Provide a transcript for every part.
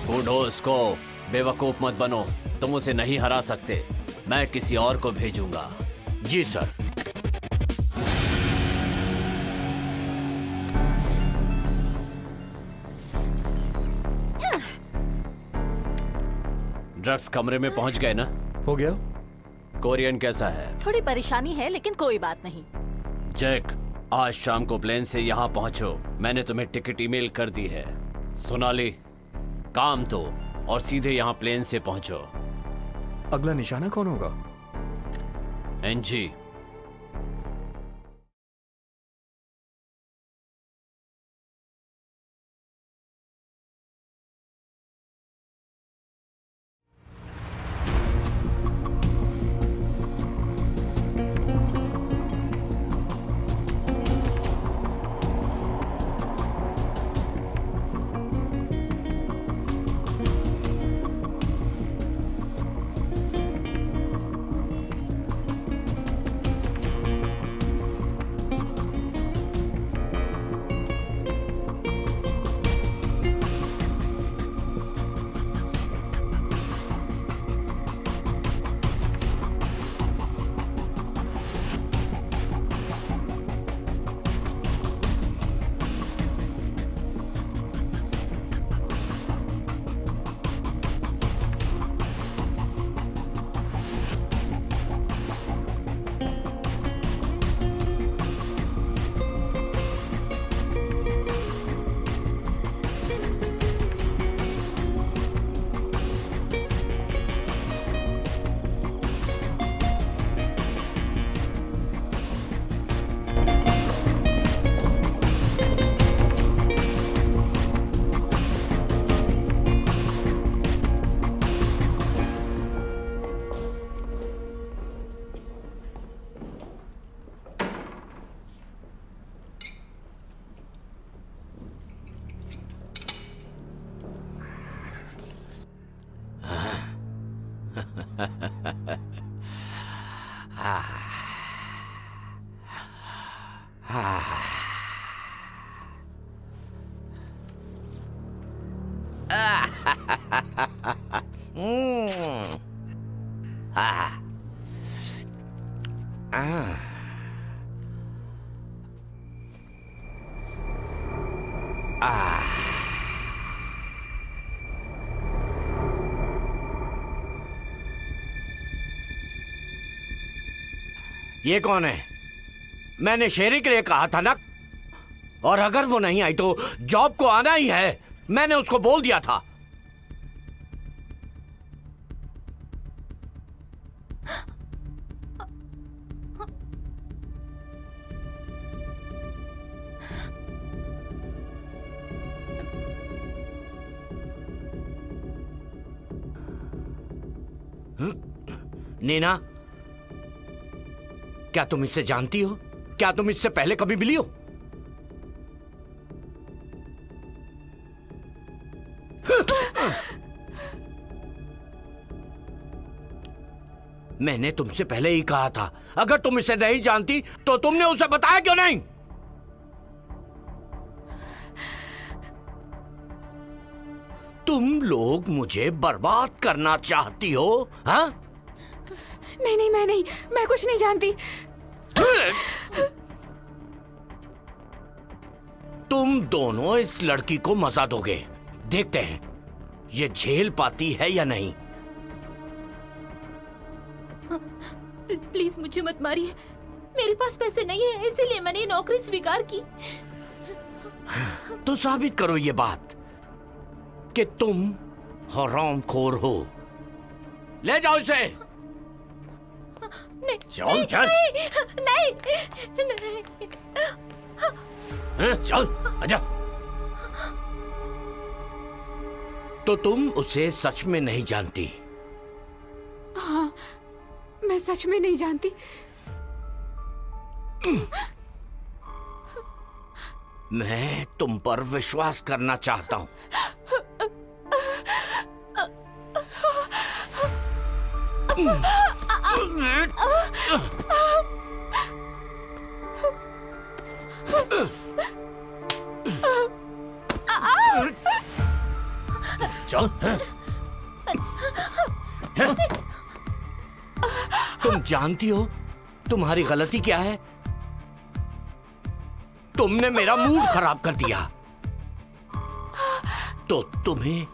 बूढ़ोस को बेवकूफ मत बनो, तुम उसे नहीं हरा सकते। मैं किसी और को भेजूंगा। जी सर। ड्रग्स कमरे में पहुंच गए ना? हो गया। कोरियन कैसा है? थोड़ी परेशानी है लेकिन कोई बात नहीं। जैक, आज शाम को प्लेन से यहाँ पहुंचो। मैंने तुम्हें टिकट ईमेल कर दी है। सोनाली, काम तो और सीधे यहाँ प्लेन से पहुंचो। अगला निशाना कौन होगा? एनजी। ये कौन है? मैंने शेरी के लिए कहा था ना, और अगर वो नहीं आई तो जॉब को आना ही है। मैंने उसको बोल दिया था। नीना, क्या तुम इससे जानती हो? क्या तुम इससे पहले कभी मिली हो? मैंने तुमसे पहले ही कहा था, अगर तुम इसे नहीं जानती तो तुमने उसे बताया क्यों नहीं? तुम लोग मुझे बर्बाद करना चाहती हो, हाँ? नहीं नहीं, मैं कुछ नहीं जानती। तुम दोनों इस लड़की को मजा दोगे। देखते हैं ये झेल पाती है या नहीं। प्लीज मुझे मत मारिए। मेरे पास पैसे नहीं है, इसीलिए मैंने ये नौकरी स्वीकार की। तो साबित करो ये बात कि तुम हरामखोर हो। ले जाओ इसे। नहीं, चल चल। नहीं, नहीं। चल आजा। तो तुम उसे सच में नहीं जानती? हाँ, मैं सच में नहीं जानती। मैं तुम पर विश्वास करना चाहता हूं। चल। तुम जानती हो तुम्हारी गलती क्या है? तुमने मेरा मूड खराब कर दिया। तो तुम्हें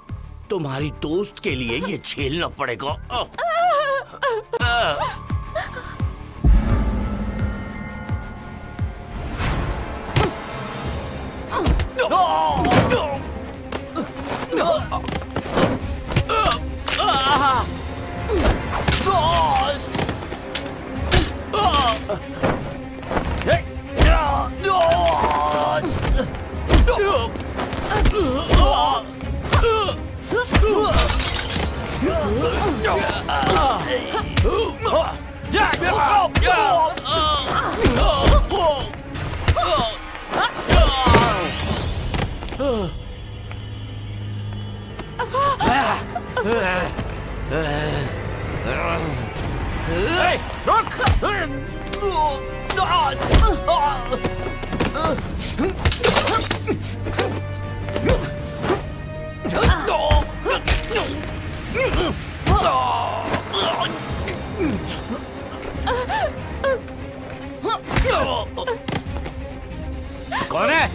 तुम्हारी दोस्त के लिए ये झेलना पड़ेगा। कौन है?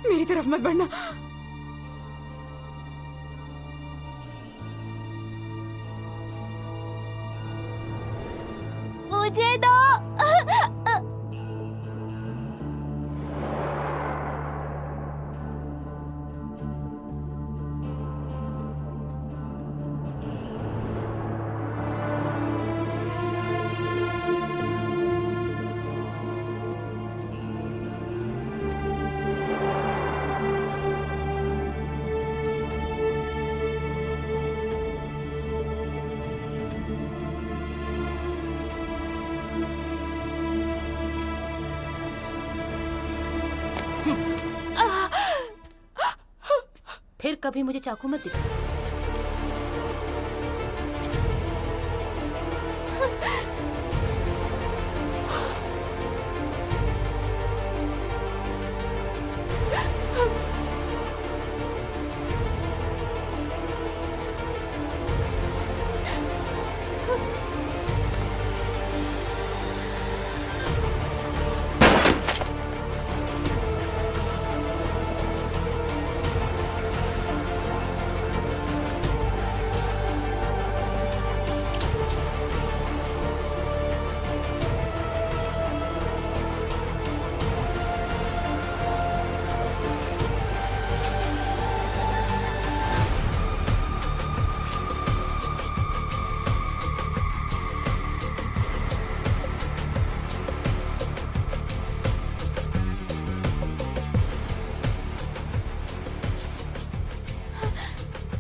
मेरी तरफ मत बढ़ना। मुझे दो। फिर कभी मुझे चाकू मत दिखा।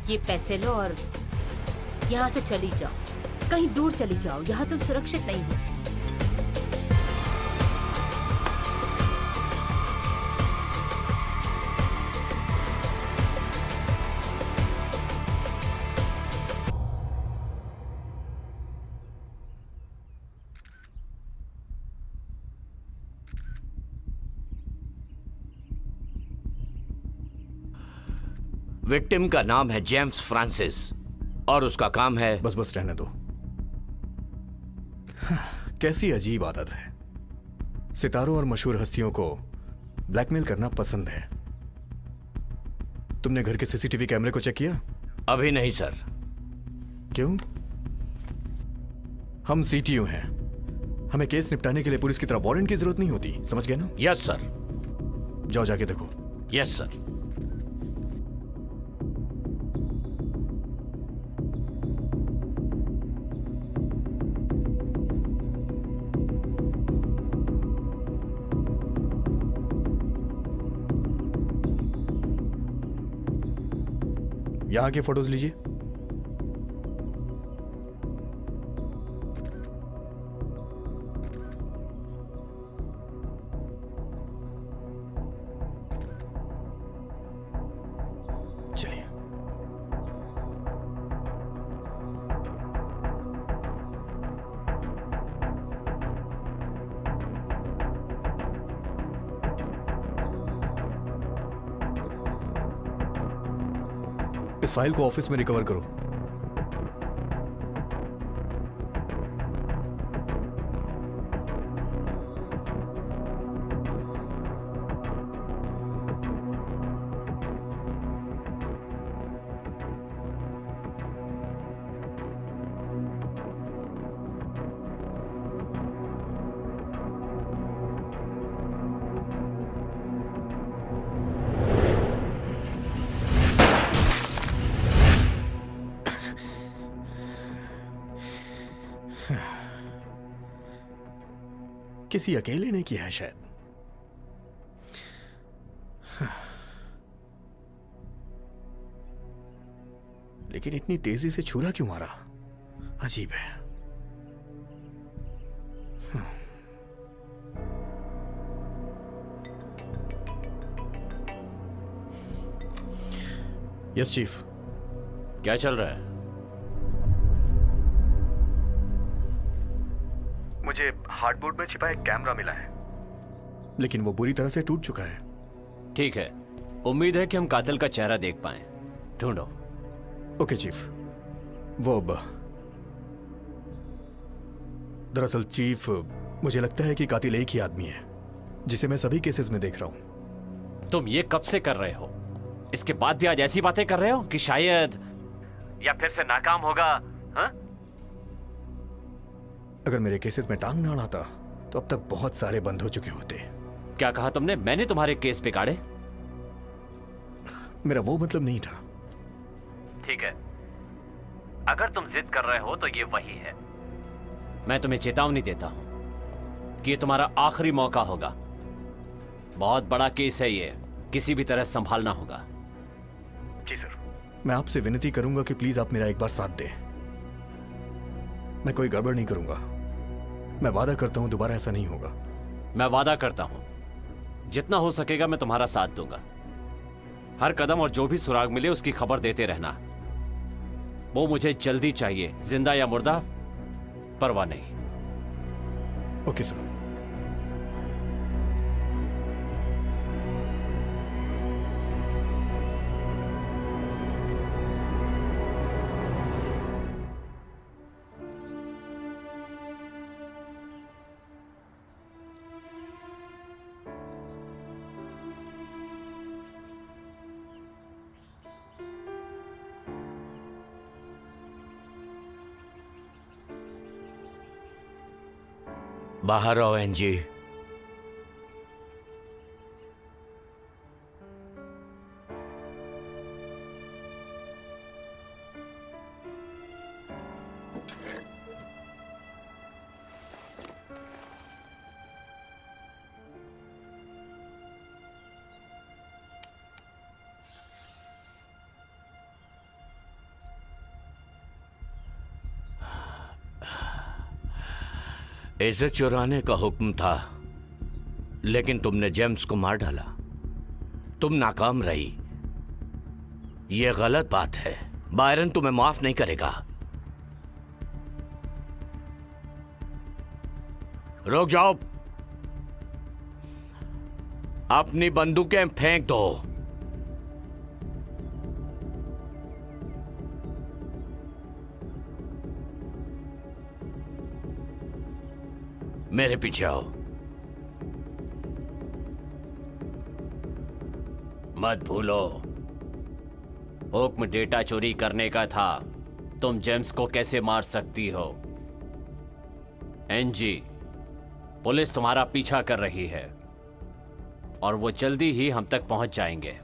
ये पैसे लो और यहाँ से चली जाओ, कहीं दूर चली जाओ, यहाँ तुम सुरक्षित नहीं हो। विक्टिम का नाम है जेम्स फ्रांसिस और उसका काम है। बस बस रहने दो। कैसी अजीब आदत है, सितारों और मशहूर हस्तियों को ब्लैकमेल करना पसंद है। तुमने घर के सीसीटीवी कैमरे को चेक किया? अभी नहीं सर। क्यों? हम सीटीयू हैं, हमें केस निपटाने के लिए पुलिस की तरह वारंट की जरूरत नहीं होती, समझ गए ना? Yes sir. जाओ जाके देखो। Yes sir. यहां के फोटोज लीजिए। चलिए। इस फाइल को ऑफिस में रिकवर करो। किसी अकेले ने किया है शायद। लेकिन इतनी तेजी से छुरा क्यों मारा? अजीब है। Yes chief. क्या चल रहा है? मुझे हार्डबोर्ड में छिपा एक कैमरा मिला है, लेकिन वो बुरी तरह से टूट चुका है। ठीक है, उम्मीद है कि हम कातिल का चेहरा देख पाएं। ढूंढो। Okay chief. वो दरअसल चीफ, मुझे लगता है कि कातिल एक ही आदमी है जिसे मैं सभी केसेस में देख रहा हूं। तुम ये कब से कर रहे हो? इसके बाद भी आज ऐसी बातें कर रहे हो कि शायद या फिर से नाकाम होगा? हाँ? अगर मेरे केसेस में टांग ना अड़ाता तो अब तक बहुत सारे बंद हो चुके होते। क्या कहा तुमने? मैंने तुम्हारे केस बिगाड़े? मेरा वो मतलब नहीं था। ठीक है, अगर तुम जिद कर रहे हो तो ये वही है। मैं तुम्हें चेतावनी देता हूं कि ये तुम्हारा आखिरी मौका होगा। बहुत बड़ा केस है ये, किसी भी तरह संभालना होगा। जी सर। मैं आपसे विनती करूंगा कि प्लीज आप मेरा एक बार साथ दें। मैं कोई गड़बड़ नहीं करूंगा। मैं वादा करता हूं दोबारा ऐसा नहीं होगा। मैं वादा करता हूं जितना हो सकेगा मैं तुम्हारा साथ दूंगा। हर कदम और जो भी सुराग मिले उसकी खबर देते रहना। वो मुझे जल्दी चाहिए, जिंदा या मुर्दा परवाह नहीं। Okay sir. बाहर आओ एनजी। इसे चुराने का हुक्म था, लेकिन तुमने जेम्स को मार डाला। तुम नाकाम रही। यह गलत बात है। बायरन तुम्हें माफ नहीं करेगा। रुक जाओ। अपनी बंदूकें फेंक दो। मेरे पीछे आओ। मत भूलो, हुक्म डेटा चोरी करने का था। तुम जेम्स को कैसे मार सकती हो? एनजी, पुलिस तुम्हारा पीछा कर रही है और वो जल्दी ही हम तक पहुंच जाएंगे।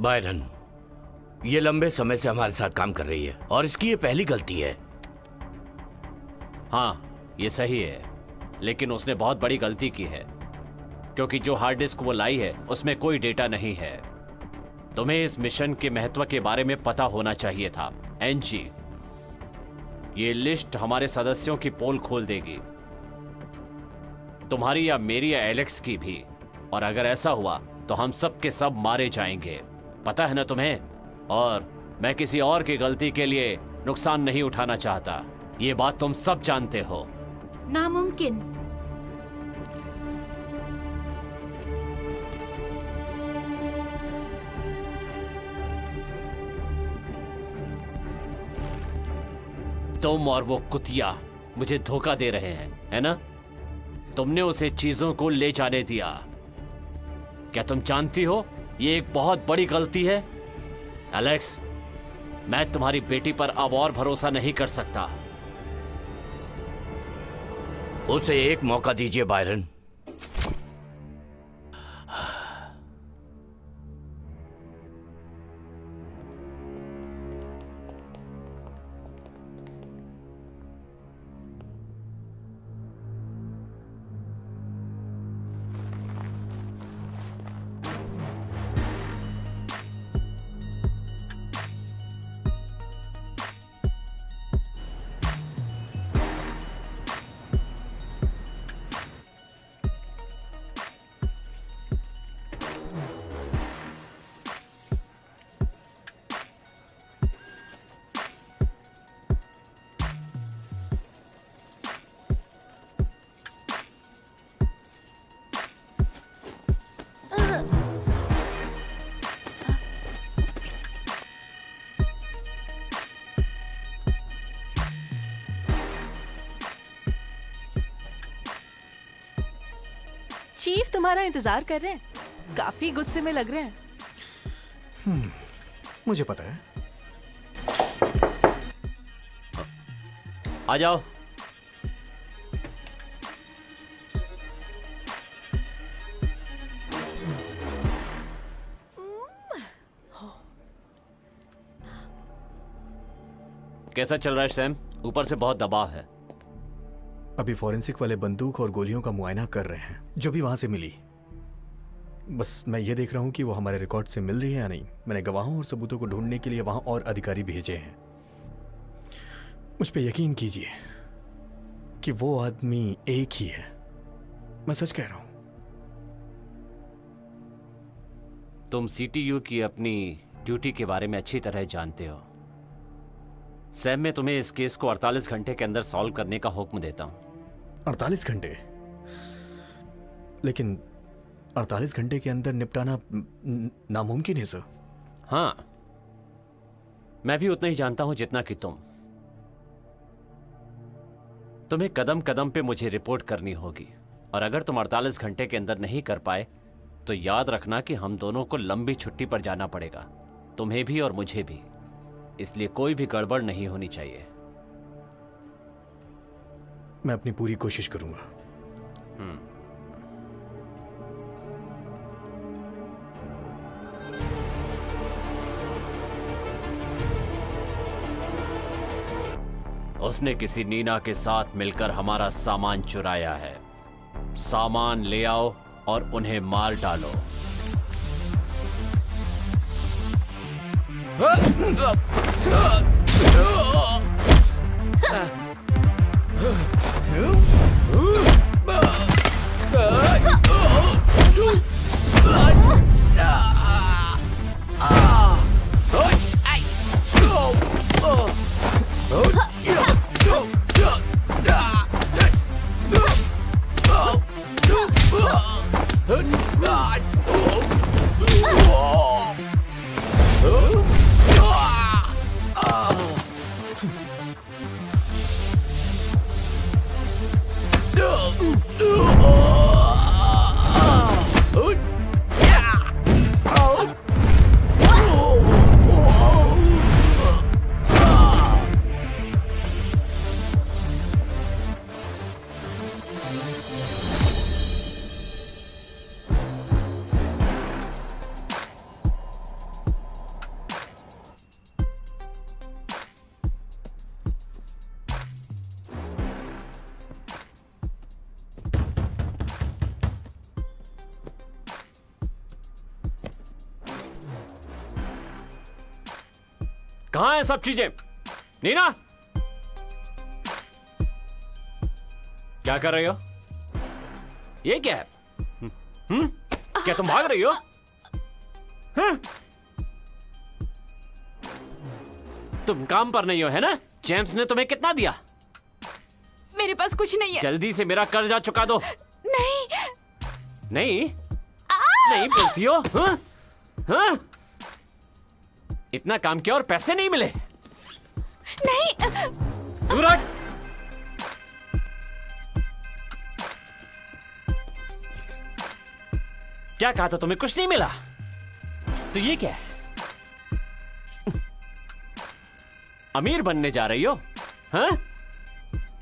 बायरन, ये लंबे समय से हमारे साथ काम कर रही है और इसकी ये पहली गलती है। हाँ, ये सही है, लेकिन उसने बहुत बड़ी गलती की है, क्योंकि जो हार्ड डिस्क वो लाई है उसमें कोई डेटा नहीं है। तुम्हें इस मिशन के महत्व के बारे में पता होना चाहिए था। एनजी, ये लिस्ट हमारे सदस्यों की पोल खोल देगी, तुम्हारी या मेरी या एलेक्स की भी। और अगर ऐसा हुआ तो हम सब के सब मारे जाएंगे, पता है ना तुम्हें? और मैं किसी और की गलती के लिए नुकसान नहीं उठाना चाहता। ये बात तुम सब जानते हो। नामुमकिन। तुम और वो कुतिया मुझे धोखा दे रहे हैं, है ना? तुमने उसे चीजों को ले जाने दिया। क्या तुम जानती हो ये एक बहुत बड़ी गलती है? एलेक्स, मैं तुम्हारी बेटी पर अब और भरोसा नहीं कर सकता। उसे एक मौका दीजिए बायरन। चीफ तुम्हारा इंतजार कर रहे हैं, काफी गुस्से में लग रहे हैं। मुझे पता है। आ जाओ। कैसा चल रहा है सैम? ऊपर से बहुत दबाव है। अभी फॉरेंसिक वाले बंदूक और गोलियों का मुआयना कर रहे हैं जो भी वहां से मिली। बस मैं ये देख रहा हूं कि वो हमारे रिकॉर्ड से मिल रही है या नहीं। मैंने गवाहों और सबूतों को ढूंढने के लिए वहां और अधिकारी भेजे हैं। मुझ पे यकीन कीजिए कि वो आदमी एक ही है। मैं सच कह रहा हूं। तुम सीटीयू की अपनी ड्यूटी के बारे में अच्छी तरह जानते हो। सैम, मैं तुम्हें इस केस को 48 घंटे के अंदर सॉल्व करने का हुक्म देता हूं। 48 घंटे? लेकिन 48 घंटे के अंदर निपटाना नामुमकिन है सर। हाँ, मैं भी उतना ही जानता हूं जितना कि तुम्हें कदम कदम पे मुझे रिपोर्ट करनी होगी। और अगर तुम 48 घंटे के अंदर नहीं कर पाए तो याद रखना कि हम दोनों को लंबी छुट्टी पर जाना पड़ेगा, तुम्हें भी और मुझे भी। इसलिए कोई भी गड़बड़ नहीं होनी चाहिए। मैं अपनी पूरी कोशिश करूंगा। उसने किसी नीना के साथ मिलकर हमारा सामान चुराया है। सामान ले आओ और उन्हें मार डालो। कहां है सब चीजें? नीना, क्या कर रही हो? ये क्या है? क्या तुम भाग रही हो? तुम काम पर नहीं हो, है ना? जेम्स ने तुम्हें कितना दिया? मेरे पास कुछ नहीं है। जल्दी से मेरा कर्जा चुका दो। नहीं। नहीं नहीं बोलती हो? हाँ? हाँ? इतना काम किया और पैसे नहीं मिले? नहीं। दूर हट। क्या कहा था तुम्हें? कुछ नहीं मिला तो ये क्या है? अमीर बनने जा रही हो? हाँ?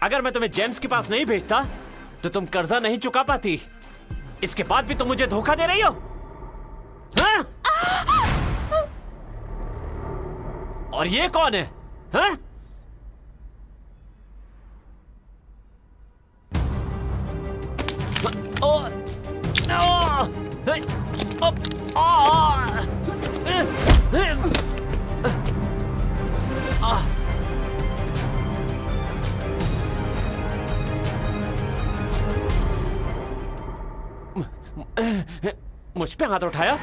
अगर मैं तुम्हें जेम्स के पास नहीं भेजता तो तुम कर्जा नहीं चुका पाती। इसके बाद भी तुम मुझे धोखा दे रही हो? हाँ? और ये कौन है? हाँ? मुझ पे हाथ उठाया?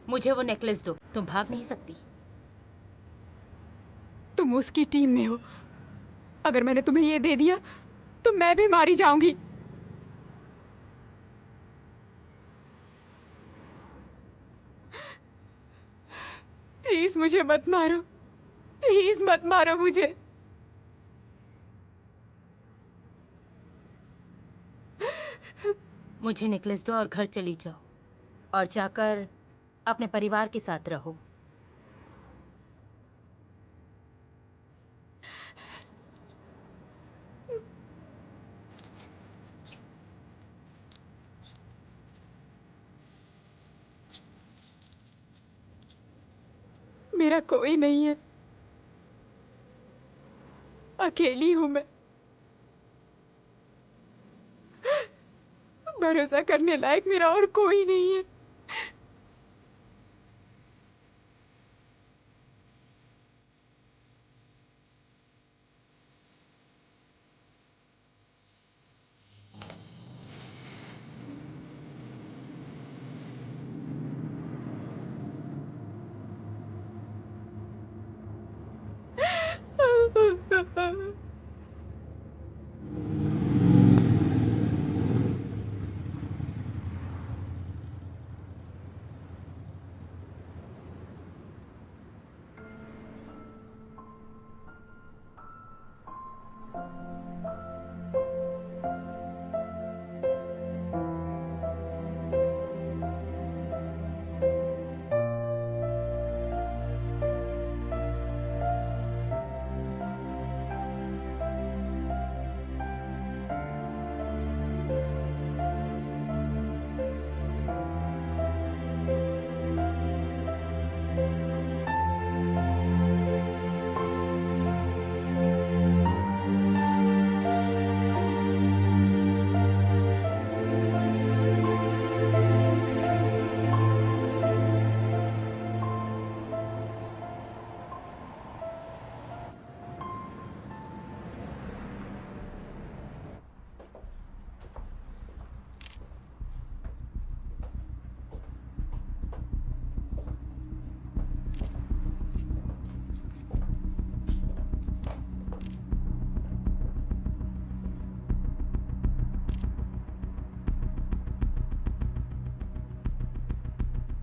मुझे वो नेकलेस दो। तुम भाग नहीं सकती। तुम उसकी टीम में हो। अगर मैंने तुम्हें ये दे दिया तो मैं भी मारी जाऊंगी। प्लीज मुझे मत मारो। प्लीज मत मारो मुझे। मुझे नेकलेस दो और घर चली जाओ और जाकर अपने परिवार के साथ रहो। मेरा कोई नहीं है। अकेली हूं मैं। भरोसा करने लायक मेरा और कोई नहीं है।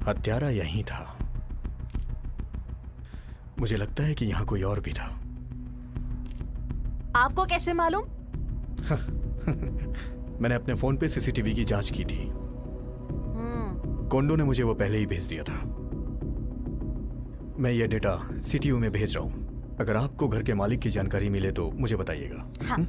हत्यारा यहीं था। मुझे लगता है कि यहां कोई और भी था। आपको कैसे मालूम? मैंने अपने फोन पे सीसीटीवी की जांच की थी। कोंडो ने मुझे वो पहले ही भेज दिया था। मैं ये डेटा सीटीयू में भेज रहा हूं। अगर आपको घर के मालिक की जानकारी मिले तो मुझे बताइएगा। हाँ।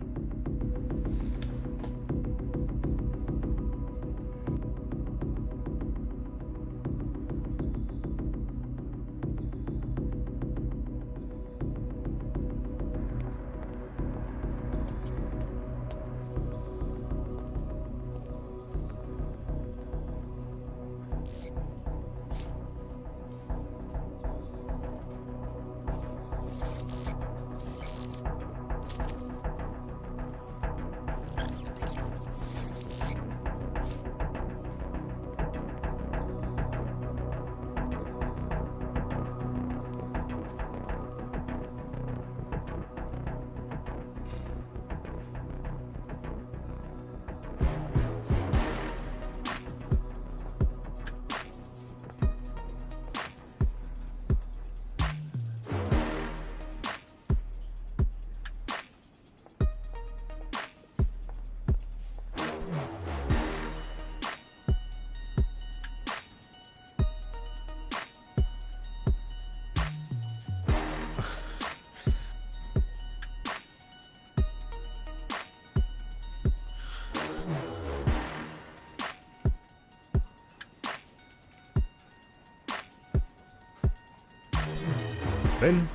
रेन,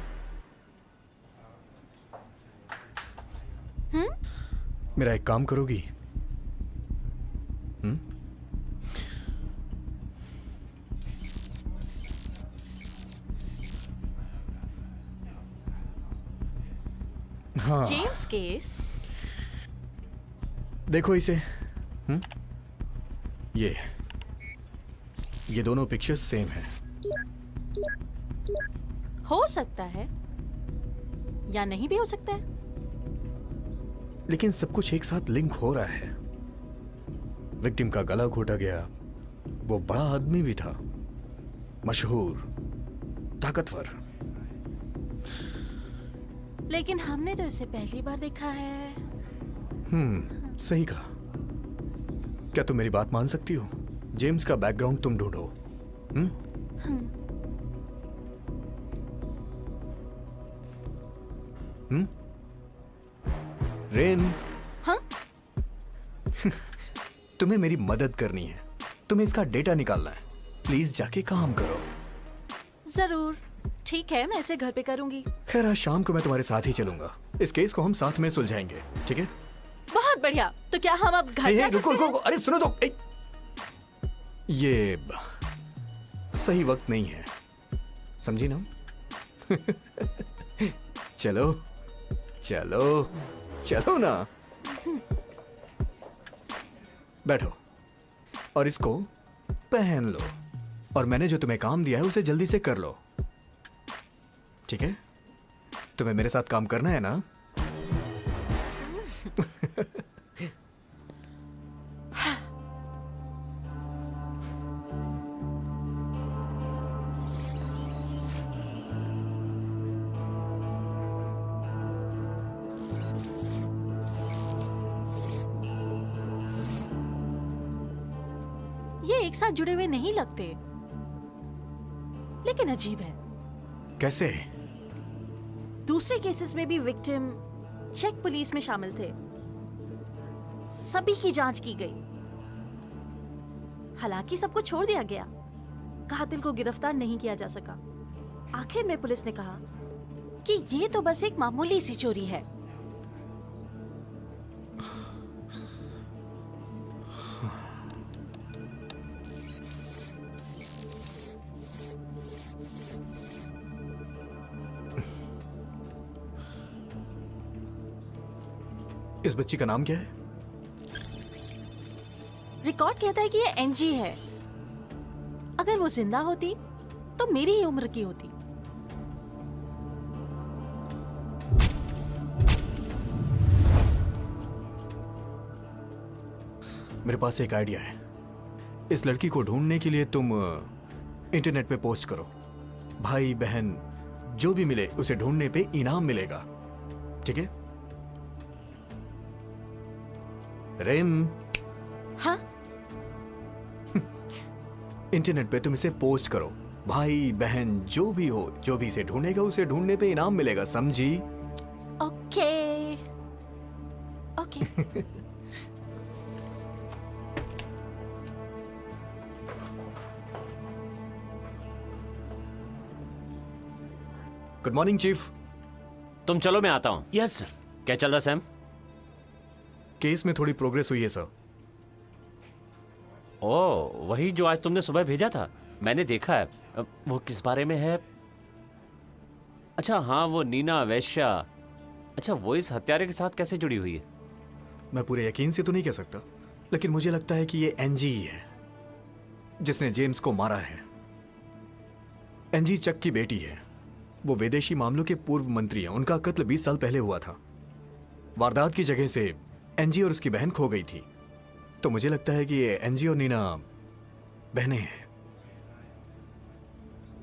मेरा एक काम करोगी? हाँ, जेम्स केस। देखो इसे। ये दोनों पिक्चर्स सेम हैं। हो सकता है या नहीं भी हो सकता है। लेकिन सब कुछ एक साथ लिंक हो रहा है। विक्टिम का गला घोटा गया, वो बड़ा आदमी भी था, मशहूर, ताकतवर। लेकिन हमने तो इसे पहली बार देखा है। सही कहा। क्या तुम मेरी बात मान सकती हो? जेम्स का बैकग्राउंड तुम ढूंढो। रेन, हाँ? तुम्हें मेरी मदद करनी है। तुम्हें इसका डेटा निकालना है। प्लीज जाके काम करो। जरूर, ठीक है, मैं इसे घर पे करूंगी। खैर, आज शाम को मैं तुम्हारे साथ ही चलूंगा। इस केस को हम साथ में सुलझाएंगे, ठीक है? बहुत बढ़िया। तो क्या हम अब घर जा रुको सकते रुको हैं? रुको, अरे सुनो तो। ये सही वक्त नहीं है, समझी ना? चलो चलो चलो ना। बैठो और इसको पहन लो। और मैंने जो तुम्हें काम दिया है उसे जल्दी से कर लो, ठीक है? तुम्हें मेरे साथ काम करना है ना? ये एक साथ जुड़े हुए नहीं लगते, लेकिन अजीब है। कैसे? दूसरे केसेस में भी विक्टिम चेक पुलिस में शामिल थे। सभी की जांच की गई, हालांकि सबको छोड़ दिया गया। कातिल को गिरफ्तार नहीं किया जा सका। आखिर में पुलिस ने कहा कि ये तो बस एक मामूली सी चोरी है। इस बच्ची का नाम क्या है? रिकॉर्ड कहता है कि ये एनजी है। अगर वो जिंदा होती तो मेरी ही उम्र की होती। मेरे पास एक आइडिया है। इस लड़की को ढूंढने के लिए तुम इंटरनेट पे पोस्ट करो। भाई बहन जो भी मिले उसे ढूंढने पे इनाम मिलेगा, ठीक है? रेम, हाँ इंटरनेट पे तुम इसे पोस्ट करो। भाई बहन जो भी हो, जो भी इसे ढूंढेगा उसे ढूंढने पे इनाम मिलेगा, समझी? Okay okay. Good morning chief. तुम चलो, मैं आता हूं। Yes sir. क्या चल रहा सैम? केस में थोड़ी प्रोग्रेस हुई है सर। ओ, वही जो आज तुमने सुबह भेजा था, मैंने देखा है। वो किस बारे में है? अच्छा हाँ, वो नीना वैश्या। अच्छा, वो इस हत्यारे के साथ कैसे जुड़ी हुई है? मैं पूरे यकीन से तो नहीं कह सकता, लेकिन मुझे लगता है कि ये एनजी ही है जिसने जेम्स को मारा है। एनजी चक की बेटी है। वो विदेशी मामलों के पूर्व मंत्री हैं। उनका कत्ल 20 साल पहले हुआ था। वारदात की जगह से एनजी और उसकी बहन खो गई थी, तो मुझे लगता है कि ये एनजी और नीना बहनें हैं।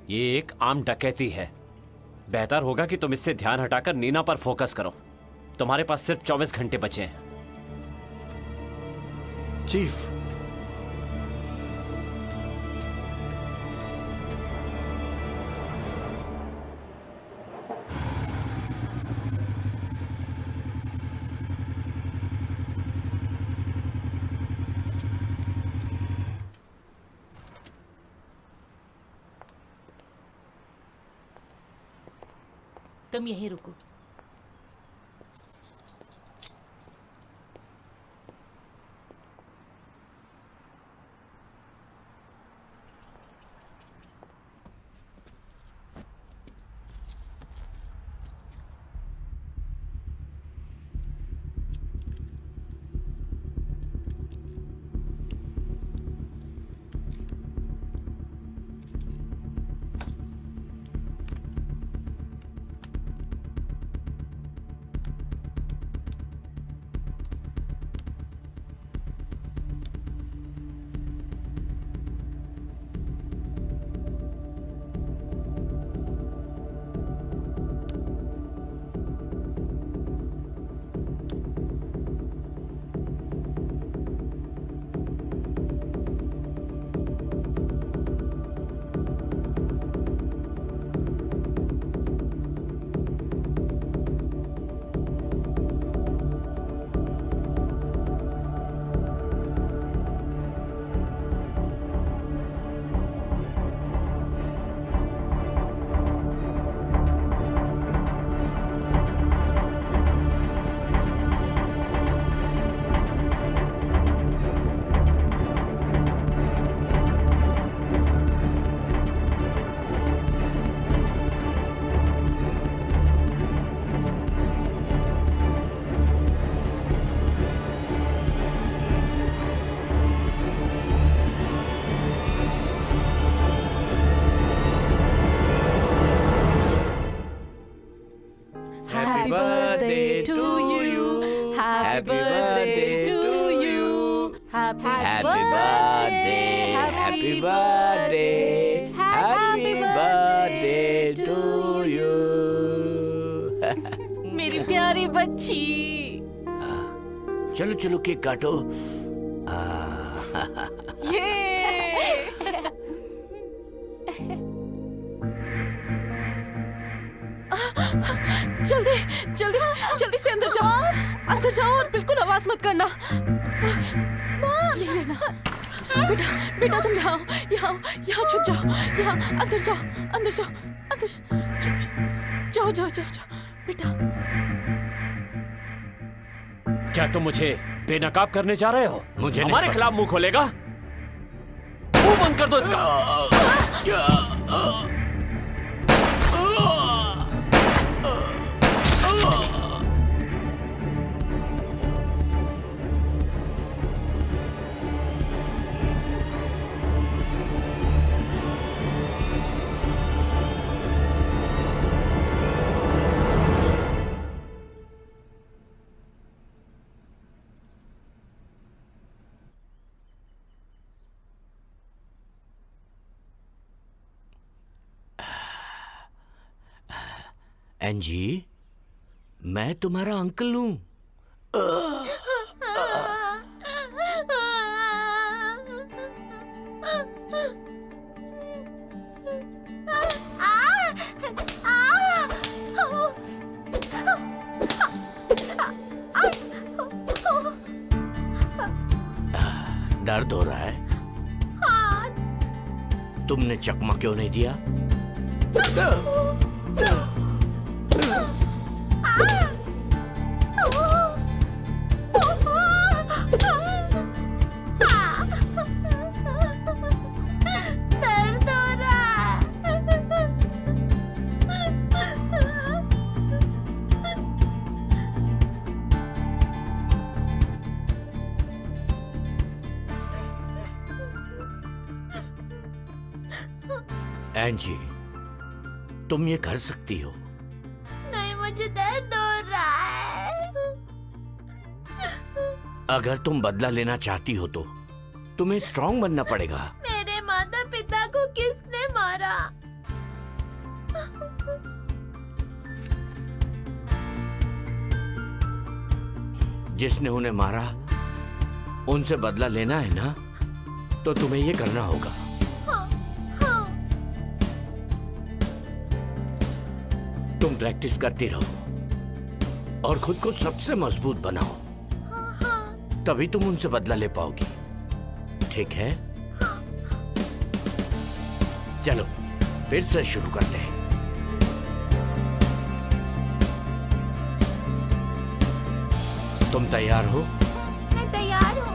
ये एक आम डकैती है। बेहतर होगा कि तुम इससे ध्यान हटाकर नीना पर फोकस करो। तुम्हारे पास सिर्फ 24 घंटे बचे हैं। चीफ, तुम यहीं रुको। Happy birthday to you. Happy birthday to you. Happy Happy birthday, happy birthday, happy birthday to you. मेरी प्यारी बच्ची। चलो चलो केक काटो। ये जल्दी जल्दी जल्दी से अंदर जाओ और बिल्कुल आवाज मत करना। यही रहना। बेटा बेटा तुम यहाँ छुप जाओ। यहाँ अंदर जाओ चुप जाओ बेटा। क्या तुम मुझे बेनकाब करने जा रहे हो? मुझे नहीं हमारे पता। खिलाफ मुंह खोलेगा? मुंह बंद कर दो इसका। एंजी, मैं तुम्हारा अंकल हूं। दर्द हो रहा है? तुमने चकमा क्यों नहीं दिया? दर्द हो रहा एंजी, तुम ये कर सकती हो। नहीं, मुझे दर्द हो रहा है। अगर तुम बदला लेना चाहती हो तो तुम्हें स्ट्रांग बनना पड़ेगा। मेरे माता पिता को किसने मारा? जिसने उन्हें मारा उनसे बदला लेना है ना, तो तुम्हें ये करना होगा। तुम प्रैक्टिस करती रहो और खुद को सबसे मजबूत बनाओ, तभी तुम उनसे बदला ले पाओगी। ठीक है? चलो फिर से शुरू करते हैं। तुम तैयार हो? मैं तैयार हूँ।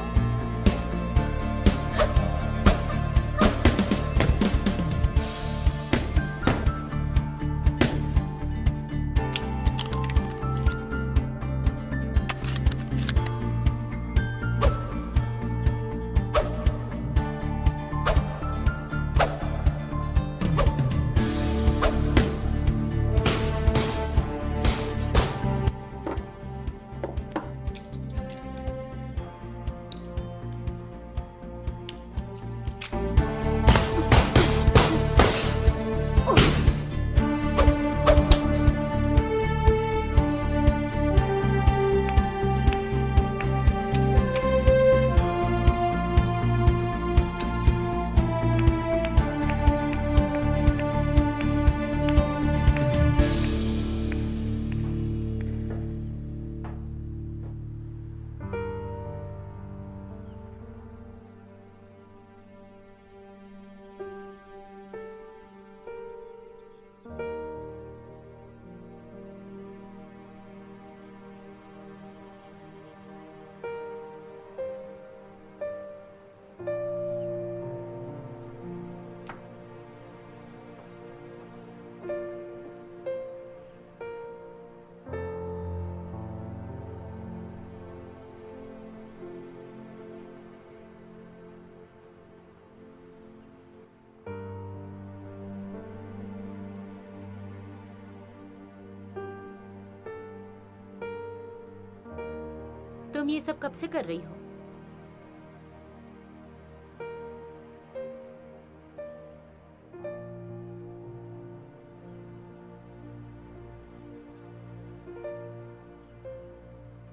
तुम ये सब कब से कर रही हो?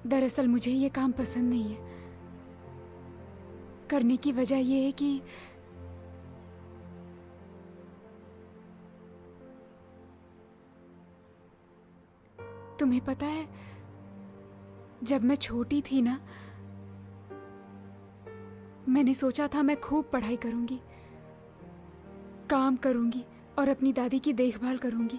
दरअसल मुझे ये काम पसंद नहीं है। करने की वजह ये है कि तुम्हें पता है, जब मैं छोटी थी ना, मैंने सोचा था मैं खूब पढ़ाई करूंगी, काम करूंगी और अपनी दादी की देखभाल करूंगी।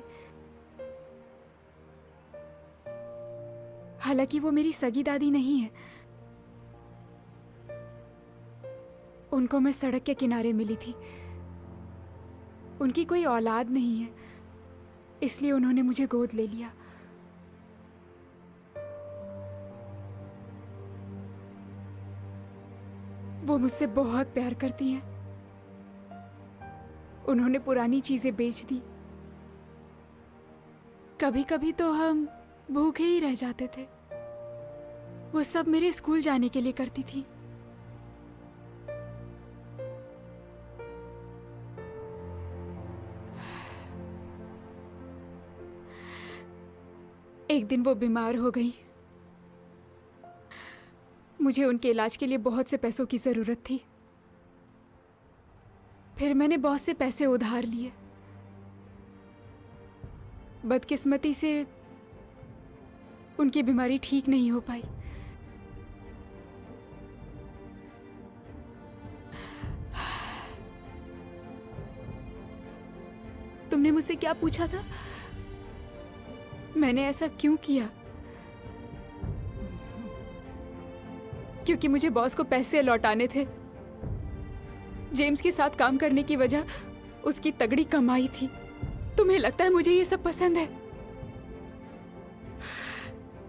हालांकि वो मेरी सगी दादी नहीं है, उनको मैं सड़क के किनारे मिली थी। उनकी कोई औलाद नहीं है, इसलिए उन्होंने मुझे गोद ले लिया। वो मुझसे बहुत प्यार करती हैं। उन्होंने पुरानी चीजें बेच दी। कभी कभी तो हम भूखे ही रह जाते थे। वो सब मेरे स्कूल जाने के लिए करती थी। एक दिन वो बीमार हो गई। मुझे उनके इलाज के लिए बहुत से पैसों की ज़रूरत थी। फिर मैंने बहुत से पैसे उधार लिए। बदकिस्मती से उनकी बीमारी ठीक नहीं हो पाई। तुमने मुझसे क्या पूछा था? मैंने ऐसा क्यों किया? क्योंकि मुझे बॉस को पैसे लौटाने थे। जेम्स के साथ काम करने की वजह उसकी तगड़ी कमाई थी। तुम्हें लगता है मुझे ये सब पसंद है?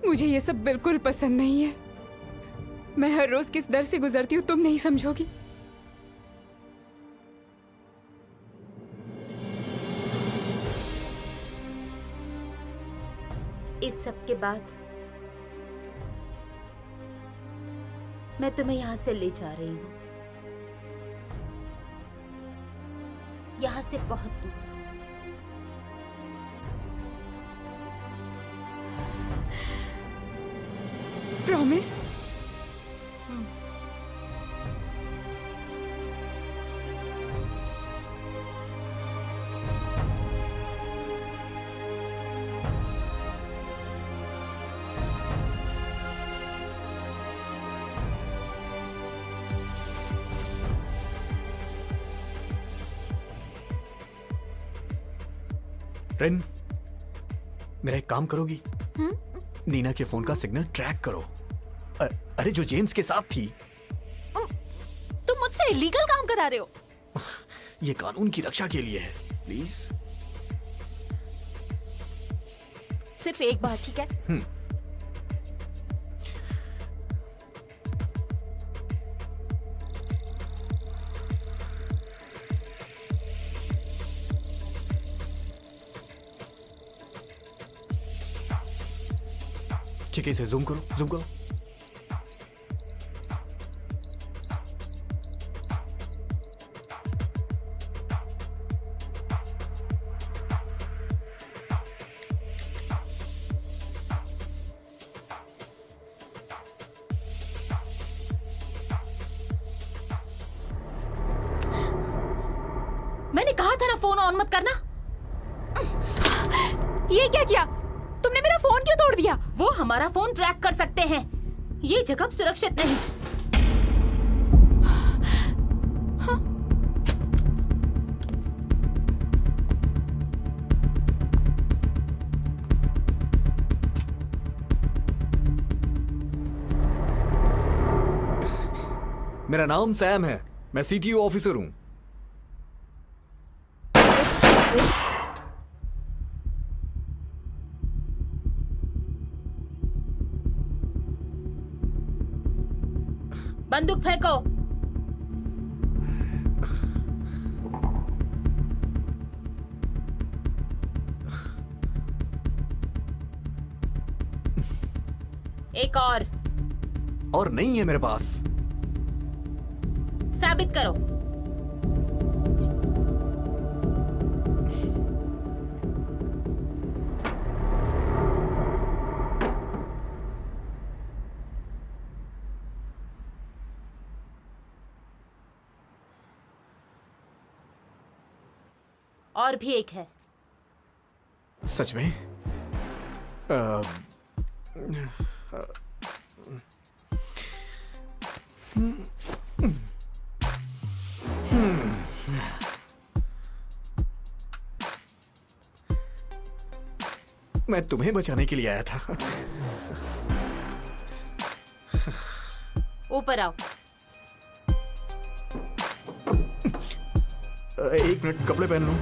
मुझे ये सब बिल्कुल पसंद नहीं है। मैं हर रोज किस दर से गुजरती हूँ तुम नहीं समझोगी। इस सब के बाद मैं तुम्हें यहाँ से ले जा रही हूँ, यहाँ से बहुत दूर। प्रॉमिस? रेन, मेरा एक काम करोगी? नीना के फोन का सिग्नल ट्रैक करो। अरे जो जेम्स के साथ थी। तुम मुझसे इलीगल काम करा रहे हो। ये कानून की रक्षा के लिए है, प्लीज। सिर्फ एक बार, ठीक है? ठीक है, इसे जूम करो, जूम करो। मैंने कहा था ना फोन ऑन मत करना। ये क्या किया तुमने? मेरा फोन क्यों तोड़ दिया? वो हमारा फोन ट्रैक कर सकते हैं। ये जगह सुरक्षित नहीं। मेरा नाम सैम है, मैं सीटीओ ऑफिसर हूं। बंदूक फेंको। एक और नहीं है मेरे पास। साबित करो। और भी एक है। सच में? मैं तुम्हें बचाने के लिए आया था। ऊपर आओ। एक मिनट, कपड़े पहन लूं।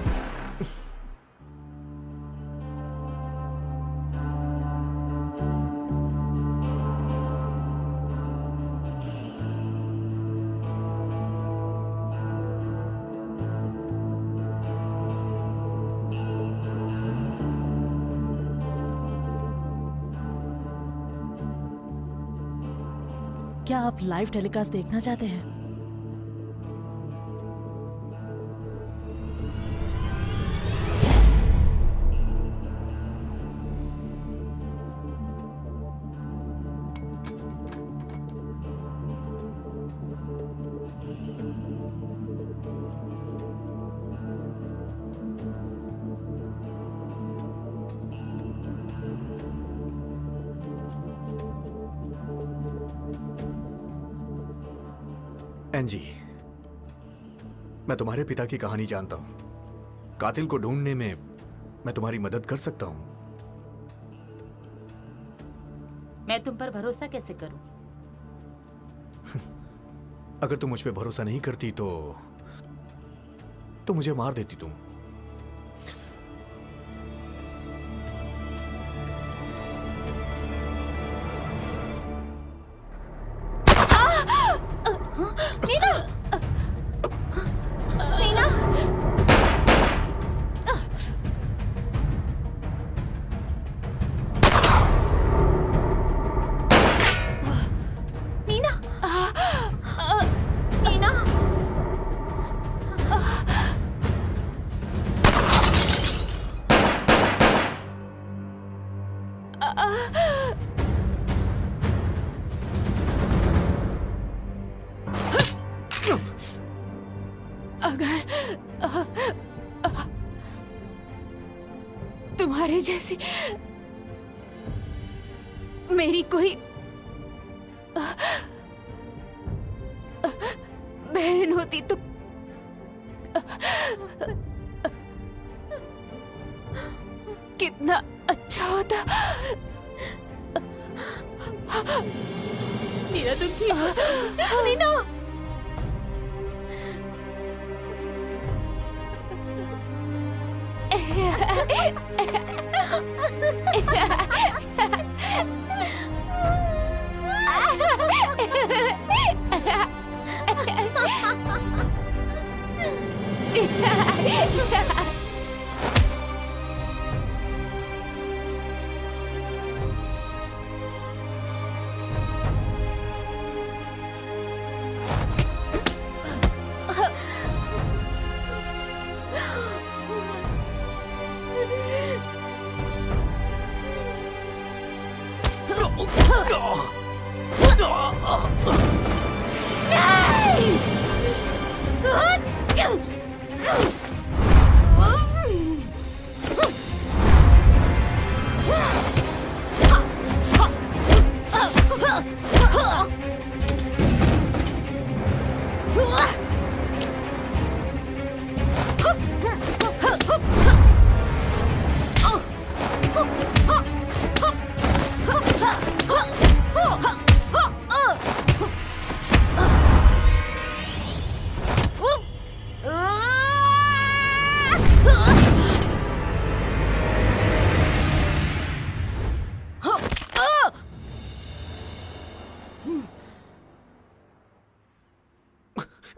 क्या आप लाइव टेलीकास्ट देखना चाहते हैं? एनजी, मैं तुम्हारे पिता की कहानी जानता हूं। कातिल को ढूंढने में मैं तुम्हारी मदद कर सकता हूं। मैं तुम पर भरोसा कैसे करूं? अगर तुम मुझ पे भरोसा नहीं करती तो मुझे मार देती तुम। नीना! नीना! नीना! नीना! अगर तुम्हारे जैसी मेरी कोई बहन होती तो कितना अच्छा होता। नीना तुम ठीक हो? नीना!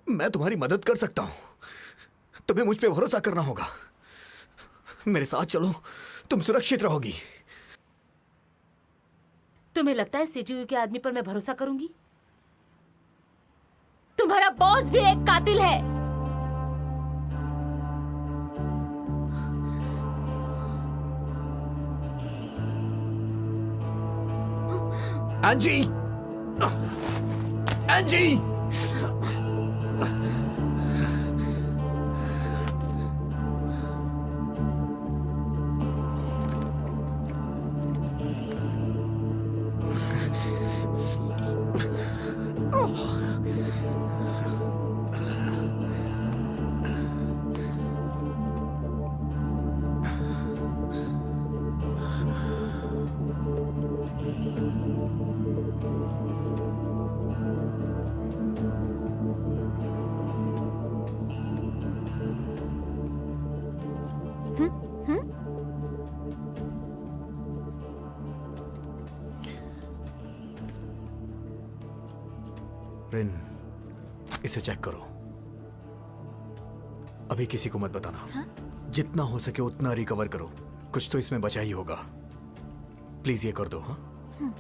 मैं तुम्हारी मदद कर सकता हूं। तुम्हें मुझ पे भरोसा करना होगा। मेरे साथ चलो, तुम सुरक्षित रहोगी। तुम्हें लगता है सीटीयू के आदमी पर मैं भरोसा करूंगी? तुम्हारा बॉस भी एक कातिल है। एंजी! एंजी! रिन, इसे चेक करो। अभी किसी को मत बताना। हाँ? जितना हो सके उतना रिकवर करो। कुछ तो इसमें बचा ही होगा। प्लीज ये कर दो। हाँ,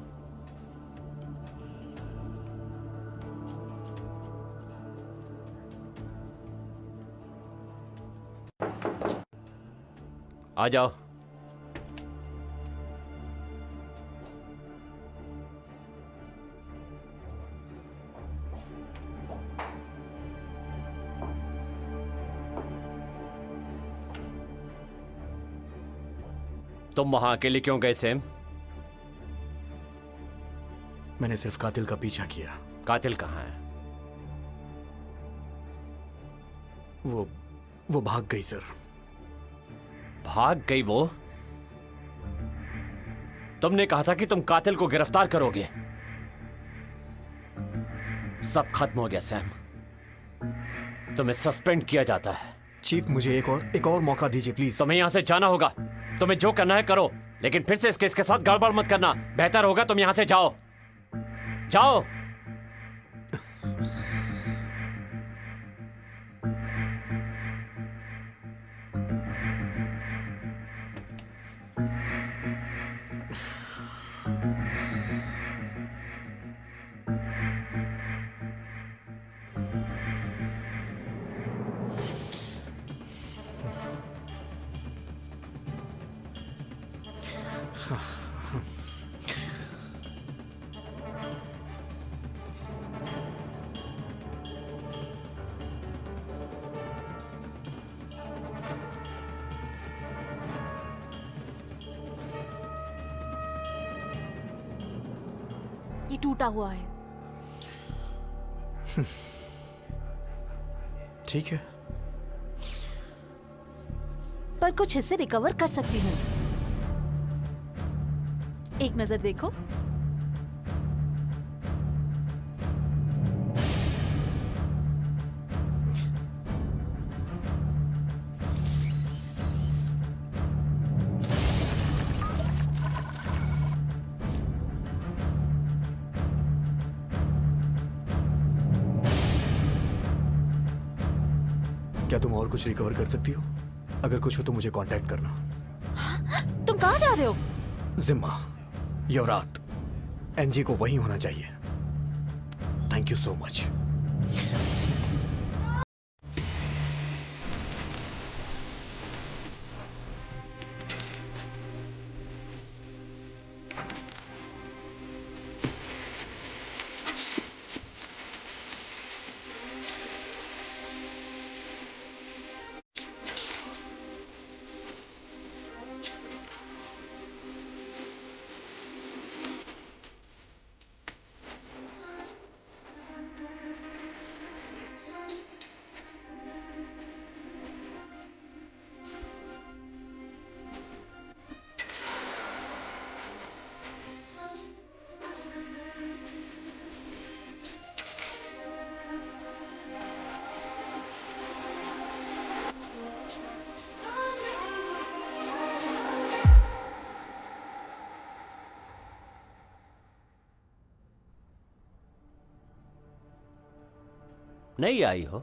आ जाओ। तुम वहां अकेले क्यों गए सैम? मैंने सिर्फ कातिल का पीछा किया। कातिल कहाँ है? वो भाग गई सर। भाग गई वो? तुमने कहा था कि तुम कातिल को गिरफ्तार करोगे। सब खत्म हो गया सैम, तुम्हें सस्पेंड किया जाता है। चीफ, मुझे एक और मौका दीजिए प्लीज। तुम्हें यहां से जाना होगा। तुम्हें जो करना है करो, लेकिन फिर से इस केस के साथ गड़बड़ मत करना। बेहतर होगा तुम यहां से जाओ। जाओ। ये टूटा हुआ है। ठीक है, पर कुछ हिस्से रिकवर कर सकती हूँ। एक नजर देखो। क्या तुम और कुछ रिकवर कर सकती हो? अगर कुछ हो तो मुझे कांटेक्ट करना। तुम कहाँ जा रहे हो? जिम्मा, युवरात, एनजी को वही होना चाहिए। Thank you so much. नहीं आई हो?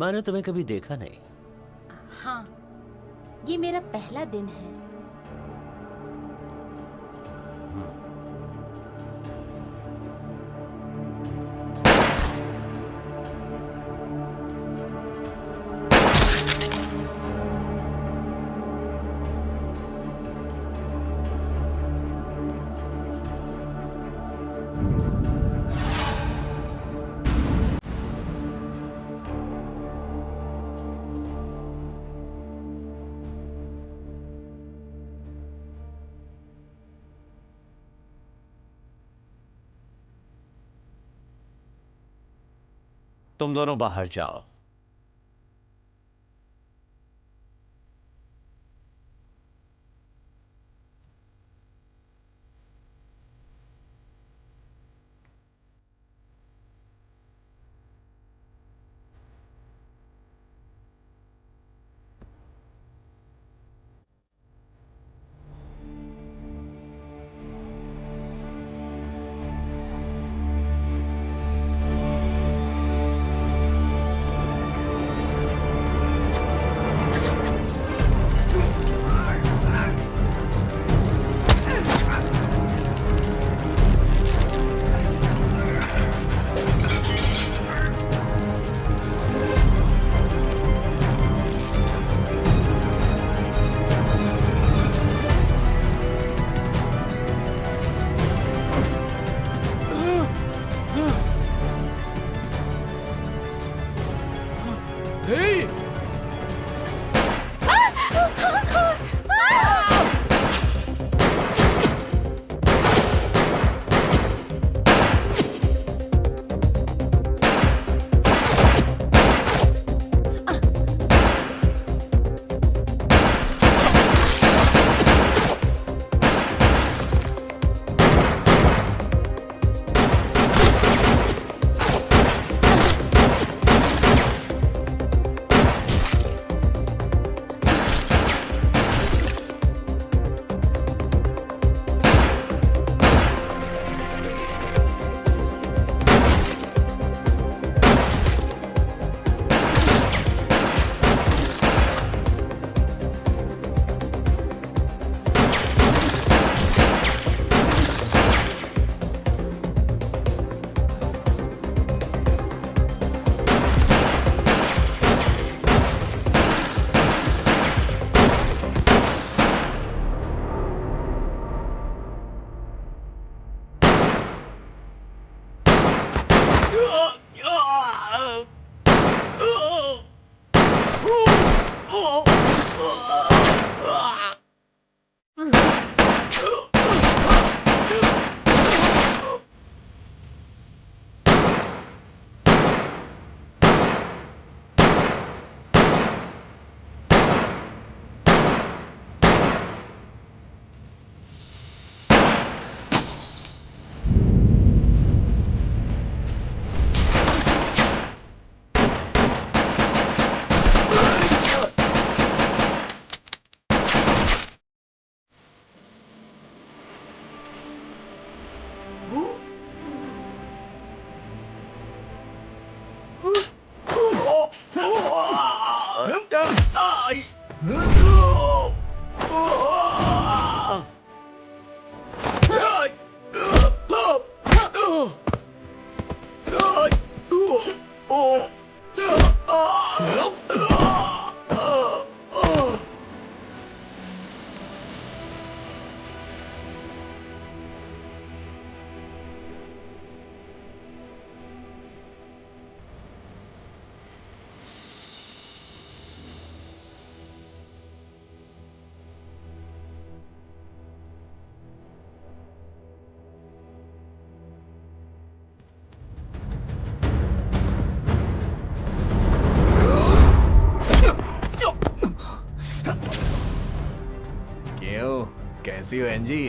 मैंने तुम्हें कभी देखा नहीं। हाँ, ये मेरा पहला दिन है। तुम दोनों बाहर जाओ। क्यों, कैसी हो एंजी?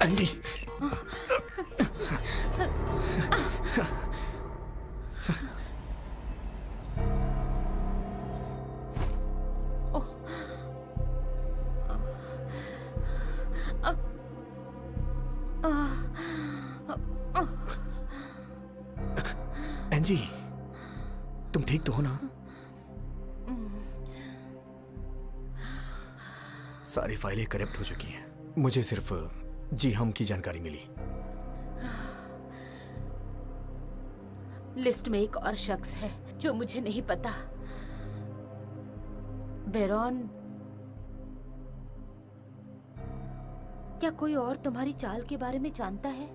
एंजी, एंजी, तुम ठीक तो हो ना? सारी फाइलें करप्ट हो चुकी हैं। मुझे सिर्फ जी हम की जानकारी मिली। लिस्ट में एक और शख्स है जो मुझे नहीं पता। बेरॉन, क्या कोई और तुम्हारी चाल के बारे में जानता है?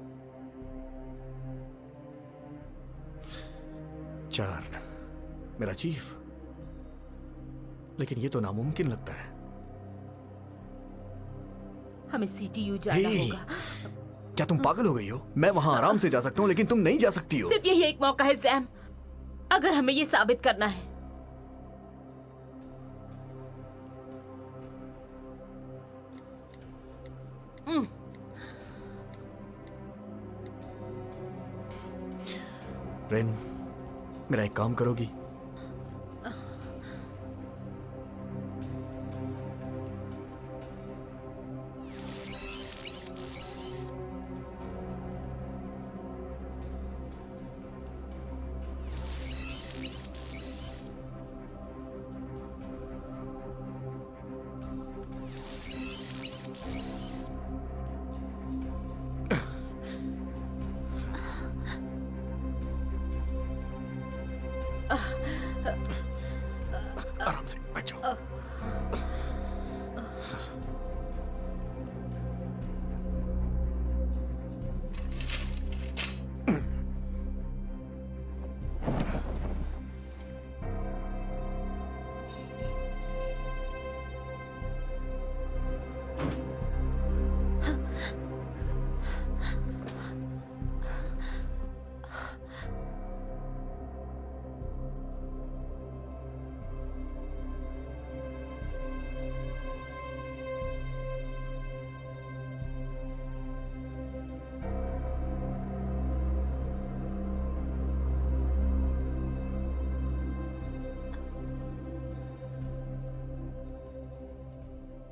चार्न, मेरा चीफ। लेकिन ये तो नामुमकिन लगता है। हमें सीटीयू जाना हे, होगा। क्या तुम पागल हो गई हो? मैं वहां आराम से जा सकता हूँ, लेकिन तुम नहीं जा सकती हो। सिर्फ यही एक मौका है सैम, अगर हमें ये साबित करना है। रेन, मेरा एक काम करोगी? आराम से बैठ जाओ।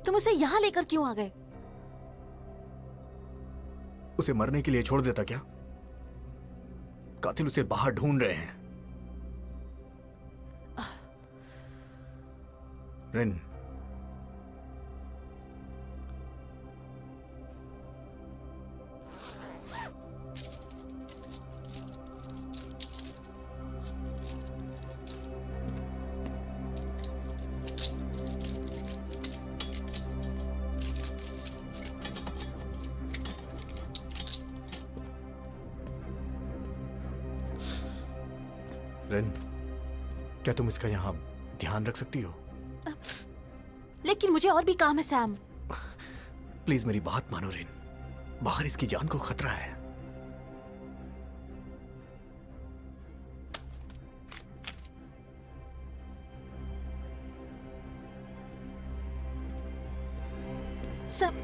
तुम उसे यहाँ लेकर क्यों आ गए? उसे मरने के लिए छोड़ देता क्या? कातिल उसे बाहर ढूंढ रहे हैं। रिन, रिन, क्या तुम इसका यहां ध्यान रख सकती हो? लेकिन मुझे और भी काम है सैम। प्लीज मेरी बात मानो रिन, बाहर इसकी जान को खतरा है। Sam,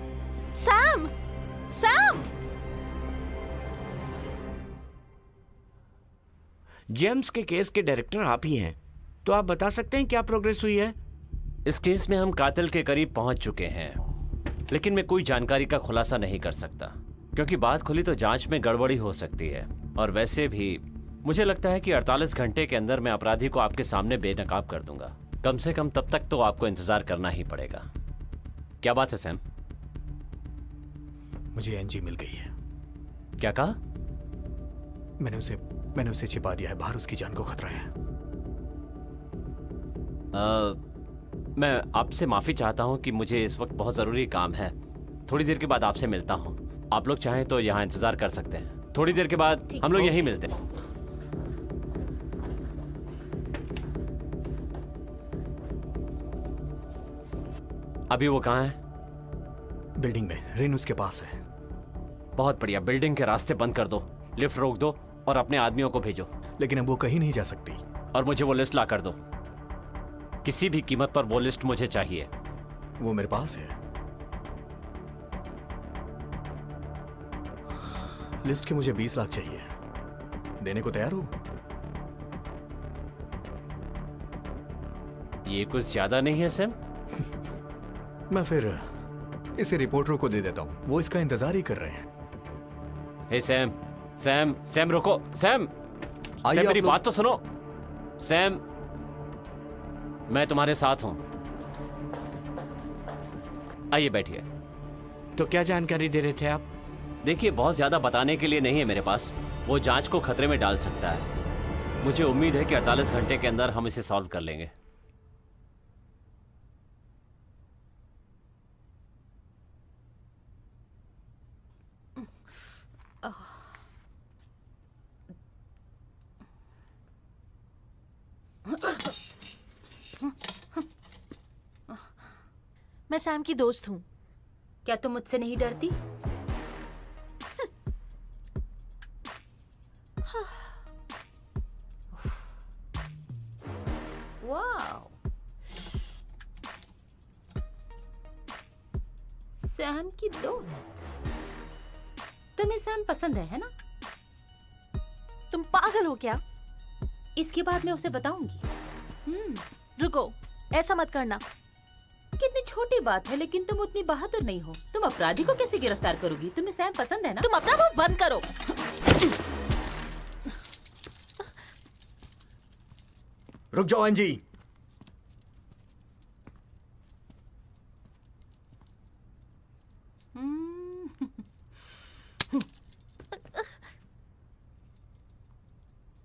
Sam, Sam! जेम्स के केस के डायरेक्टर आप ही हैं, तो आप बता सकते हैं क्या प्रोग्रेस हुई है? इस केस में हम कातिल के करीब पहुंच चुके हैं, लेकिन मैं कोई जानकारी का खुलासा नहीं कर सकता, क्योंकि बात खुली तो जांच में गड़बड़ी हो सकती है। और वैसे भी मुझे लगता है कि 48 घंटे के अंदर मैं अपराधी को आपके सामने बेनकाब कर दूंगा। कम से कम तब तक तो आपको इंतजार करना ही पड़ेगा। क्या बात है सैम? मुझे एनजी मिल गई है। क्या कहा? मैंने उसे छिपा दिया है, बाहर उसकी जान को खतरा है। मैं आपसे माफी चाहता हूं कि मुझे इस वक्त बहुत जरूरी काम है। थोड़ी देर के बाद आपसे मिलता हूं। आप लोग चाहें तो यहाँ इंतजार कर सकते हैं। थोड़ी देर के बाद हम लोग यहीं मिलते हैं। अभी वो कहाँ है? बिल्डिंग में, रिन उसके पास है। बहुत बढ़िया। बिल्डिंग के रास्ते बंद कर दो, लिफ्ट रोक दो और अपने आदमियों को भेजो। लेकिन अब वो कहीं नहीं जा सकती। और मुझे वो लिस्ट ला कर दो। किसी भी कीमत पर वो लिस्ट मुझे चाहिए। वो मेरे पास है। लिस्ट के मुझे 20 लाख चाहिए। देने को तैयार हो? ये कुछ ज्यादा नहीं है सैम? मैं फिर इसे रिपोर्टरों को दे देता हूं, वो इसका इंतजार ही कर रहे हैं। हे सैम, सैम, सैम रुको। सैम, आइए सैम मेरी आप लोग- बात तो सुनो। सैम, मैं तुम्हारे साथ हूं। आइए बैठिए। तो क्या जानकारी दे रहे थे आप? देखिए, बहुत ज्यादा बताने के लिए नहीं है मेरे पास। वो जांच को खतरे में डाल सकता है। मुझे उम्मीद है कि 48 घंटे के अंदर हम इसे सॉल्व कर लेंगे। मैं सैम की दोस्त हूँ। क्या तुम मुझसे नहीं डरती? वाओ, सैम की दोस्त। तुम्हें सैम पसंद है ना? तुम पागल हो क्या? इसके बाद मैं उसे बताऊंगी। रुको, ऐसा मत करना। कितनी छोटी बात है, लेकिन तुम उतनी बहादुर नहीं हो। तुम अपराधी को कैसे गिरफ्तार करोगी? तुम्हें सैम पसंद है ना? तुम अपना मुंह बंद करो। रुक जाओ एनजी।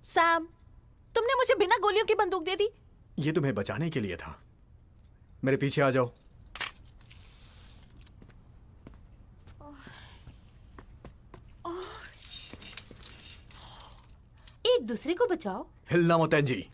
सैम, तुमने मुझे बिना गोलियों की बंदूक दे दी। ये तुम्हें बचाने के लिए था। मेरे पीछे आ जाओ। एक दूसरे को बचाओ। हिलना मत एंजी।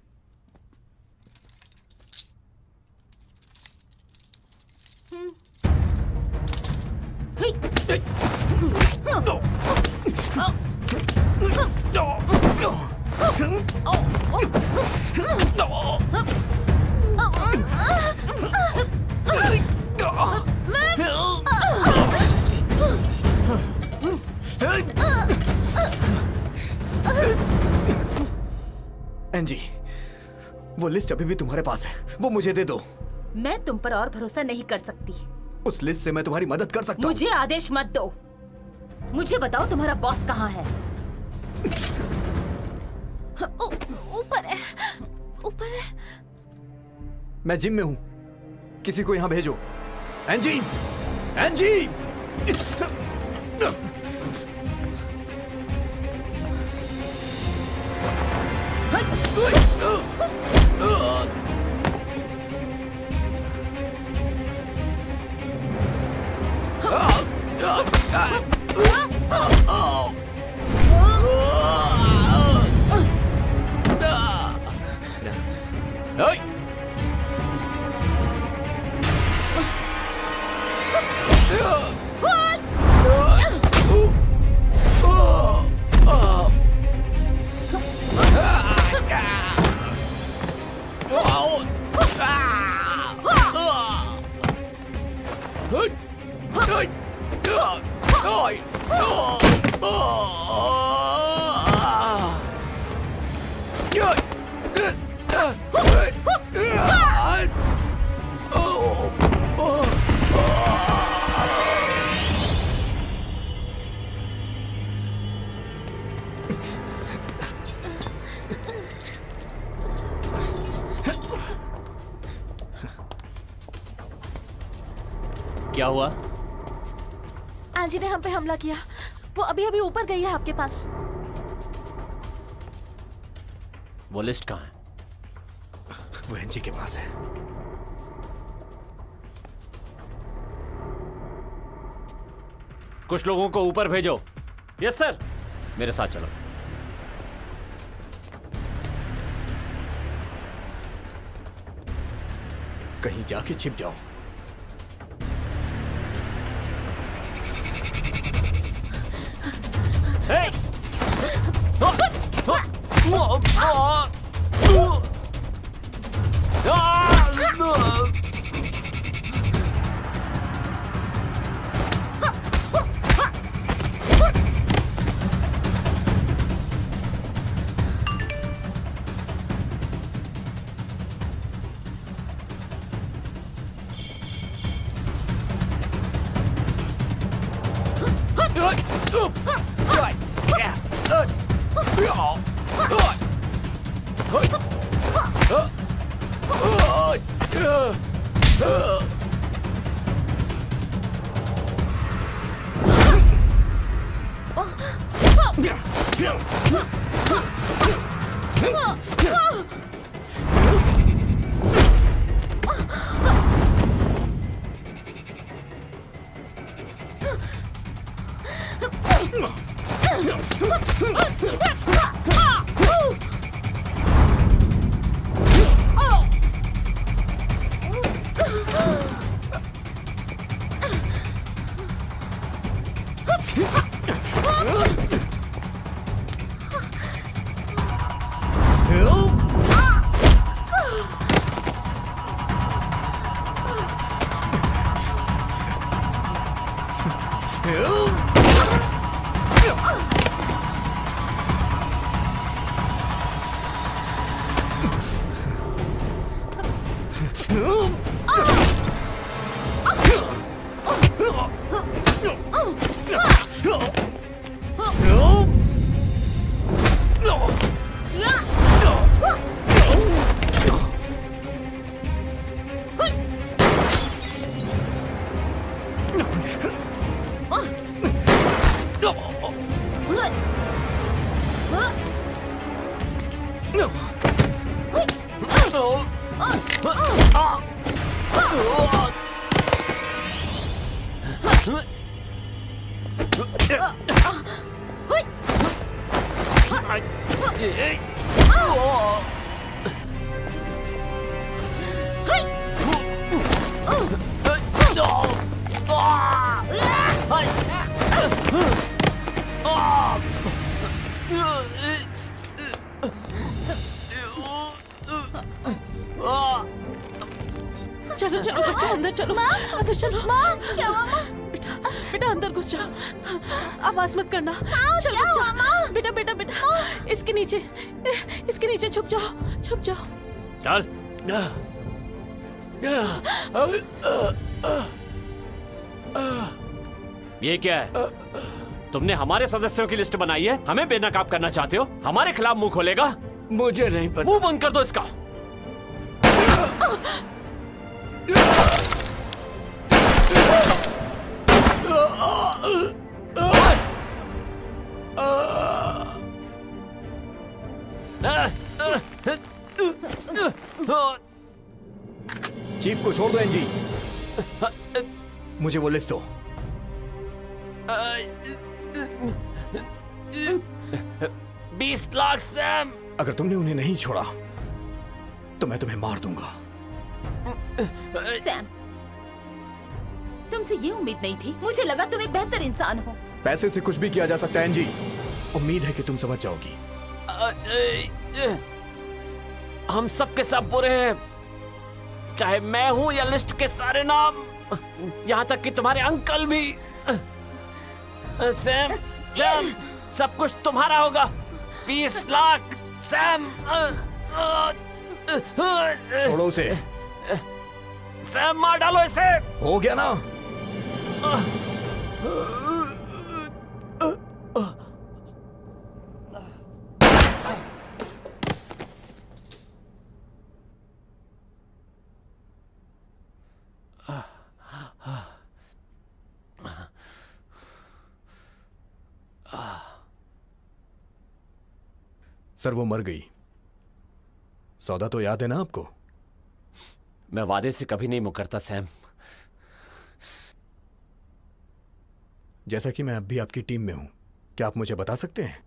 एंजी, वो लिस्ट अभी भी तुम्हारे पास है, वो मुझे दे दो। मैं तुम पर और भरोसा नहीं कर सकती। उस लिस्ट से मैं तुम्हारी मदद कर सकता हूँ। मुझे आदेश मत दो। मुझे बताओ तुम्हारा बॉस कहाँ है? ऊपर है, ऊपर है। मैं जिम में हूँ, किसी को यहाँ भेजो। एंजी, एंजी! क्या हुआ? एंजी ने हम पे हमला किया। वो अभी अभी ऊपर गई है आपके पास। वो लिस्ट कहाँ है? वो एंजी के पास है। कुछ लोगों को ऊपर भेजो। Yes sir. मेरे साथ चलो। कहीं जाके छिप जाओ। Hey! चलो चलो बच्चों, अंदर चलो, अंदर चलो। क्या हुआ माँ? बेटा बेटा अंदर घुस जाओ, आवाज मत करना। चलो क्या हुआ, माँ? बेटा बेटा बेटा इसके नीचे छुप जाओ, छुप जाओ। चल। ये क्या है? तुमने हमारे सदस्यों की लिस्ट बनाई है, हमें बेनकाब करना चाहते हो? हमारे खिलाफ मुंह खोलेगा? मुझे नहीं पता। मुंह बंद कर दो इसका। चीफ को छोड़ दो एनजी। मुझे वो लिस्ट दो। 20 लाख सैम। अगर तुमने उन्हें नहीं छोड़ा तो मैं तुम्हें मार दूंगा। सैम, तुमसे ये उम्मीद नहीं थी। मुझे लगा तुम एक बेहतर इंसान हो। पैसे से कुछ भी किया जा सकता है एनजी। उम्मीद है कि तुम समझ जाओगी। हम सब के सब बुरे हैं, चाहे मैं हूं या लिस्ट के सारे नाम, यहां तक कि तुम्हारे अंकल भी। सैम, सैम, सब कुछ तुम्हारा होगा। 20 लाख सैम। छोड़ो उसे। सैम मार डालो इसे। हो गया ना? सर वो मर गई। सौदा तो याद है ना आपको? मैं वादे से कभी नहीं मुकरता सैम। जैसा कि मैं अब भी आपकी टीम में हूं, क्या आप मुझे बता सकते हैं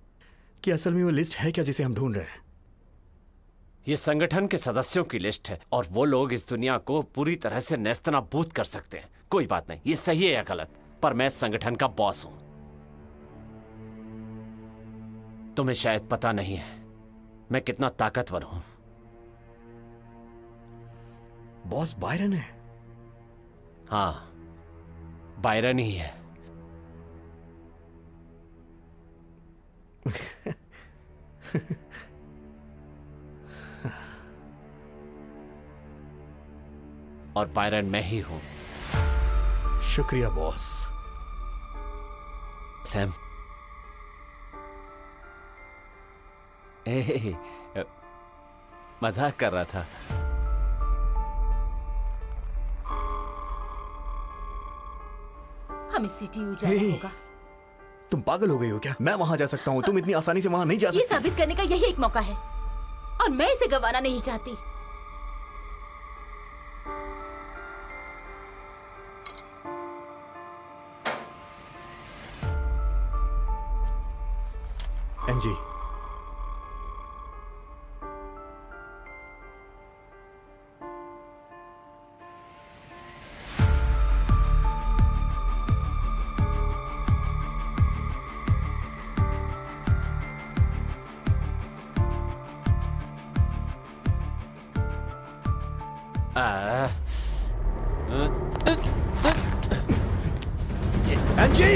कि असल में वो लिस्ट है क्या जिसे हम ढूंढ रहे हैं? ये संगठन के सदस्यों की लिस्ट है और वो लोग इस दुनिया को पूरी तरह से नेस्तनाबूद कर सकते हैं। कोई बात नहीं, ये सही है या गलत, पर मैं इस संगठन का बॉस हूं। तुम्हें शायद पता नहीं है मैं कितना ताकतवर हूं। बॉस बायरन है? हाँ, बायरन ही है। और बायरन मैं ही हूं। शुक्रिया बॉस। सैम, मजाक कर रहा था। हमें सीटीयू जाना हे। होगा। तुम पागल हो गई हो क्या? मैं वहां जा सकता हूं, तुम इतनी आसानी से वहां नहीं जा ये सकती। साबित करने का यही एक मौका है और मैं इसे गंवाना नहीं चाहती। NG, NG!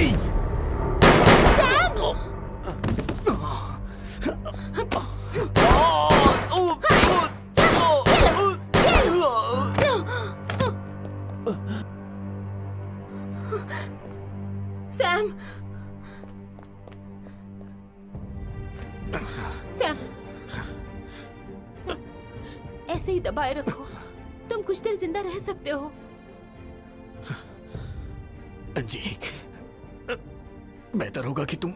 सैम, सैम, ऐसे ही दबाए रखो। तुम कुछ देर जिंदा रह सकते हो। एनजी, बेहतर होगा कि तुम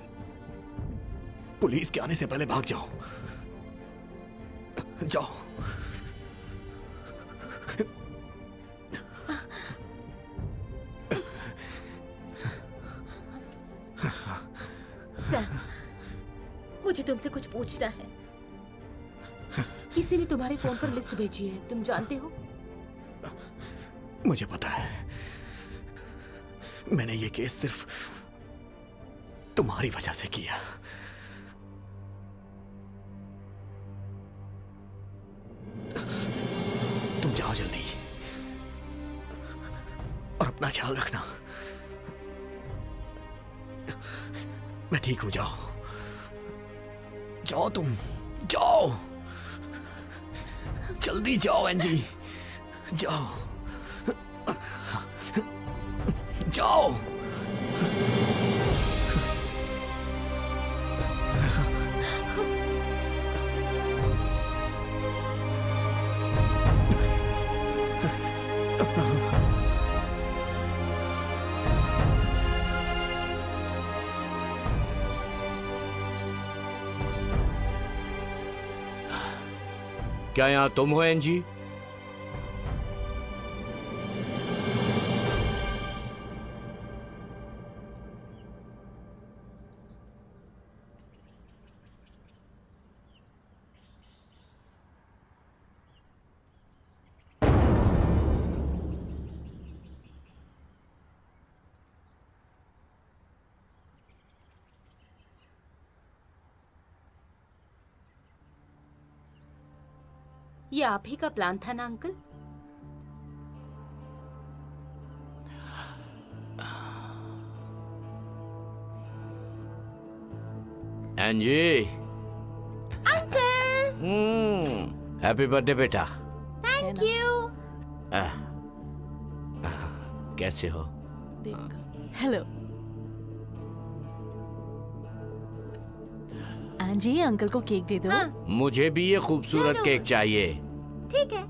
पुलिस के आने से पहले भाग जाओ। जाओ। सैम, मुझे तुमसे कुछ पूछना है। किसी ने तुम्हारे फोन पर लिस्ट भेजी है, तुम जानते हो? मुझे पता है। मैंने ये केस सिर्फ तुम्हारी वजह से किया। तुम जाओ जल्दी और अपना ख्याल रखना। मैं ठीक हूं, जाओ जाओ, तुम जाओ, जल्दी जाओ एंजी, जाओ जाओ। क्या यहाँ तुम हो एनजी? ये आप ही का प्लान था ना अंकल? एंजी, अंकल, हैप्पी बर्थडे बेटा। Thank you. कैसे हो? हेलो आंजी, अंकल को केक दे दो। हाँ, मुझे भी ये खूबसूरत केक चाहिए। ठीक है।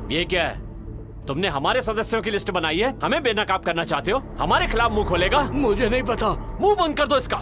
ये क्या है? तुमने हमारे सदस्यों की लिस्ट बनाई है, हमें बेनकाब करना चाहते हो? हमारे खिलाफ मुंह खोलेगा? मुझे नहीं पता। मुंह बंद कर दो इसका।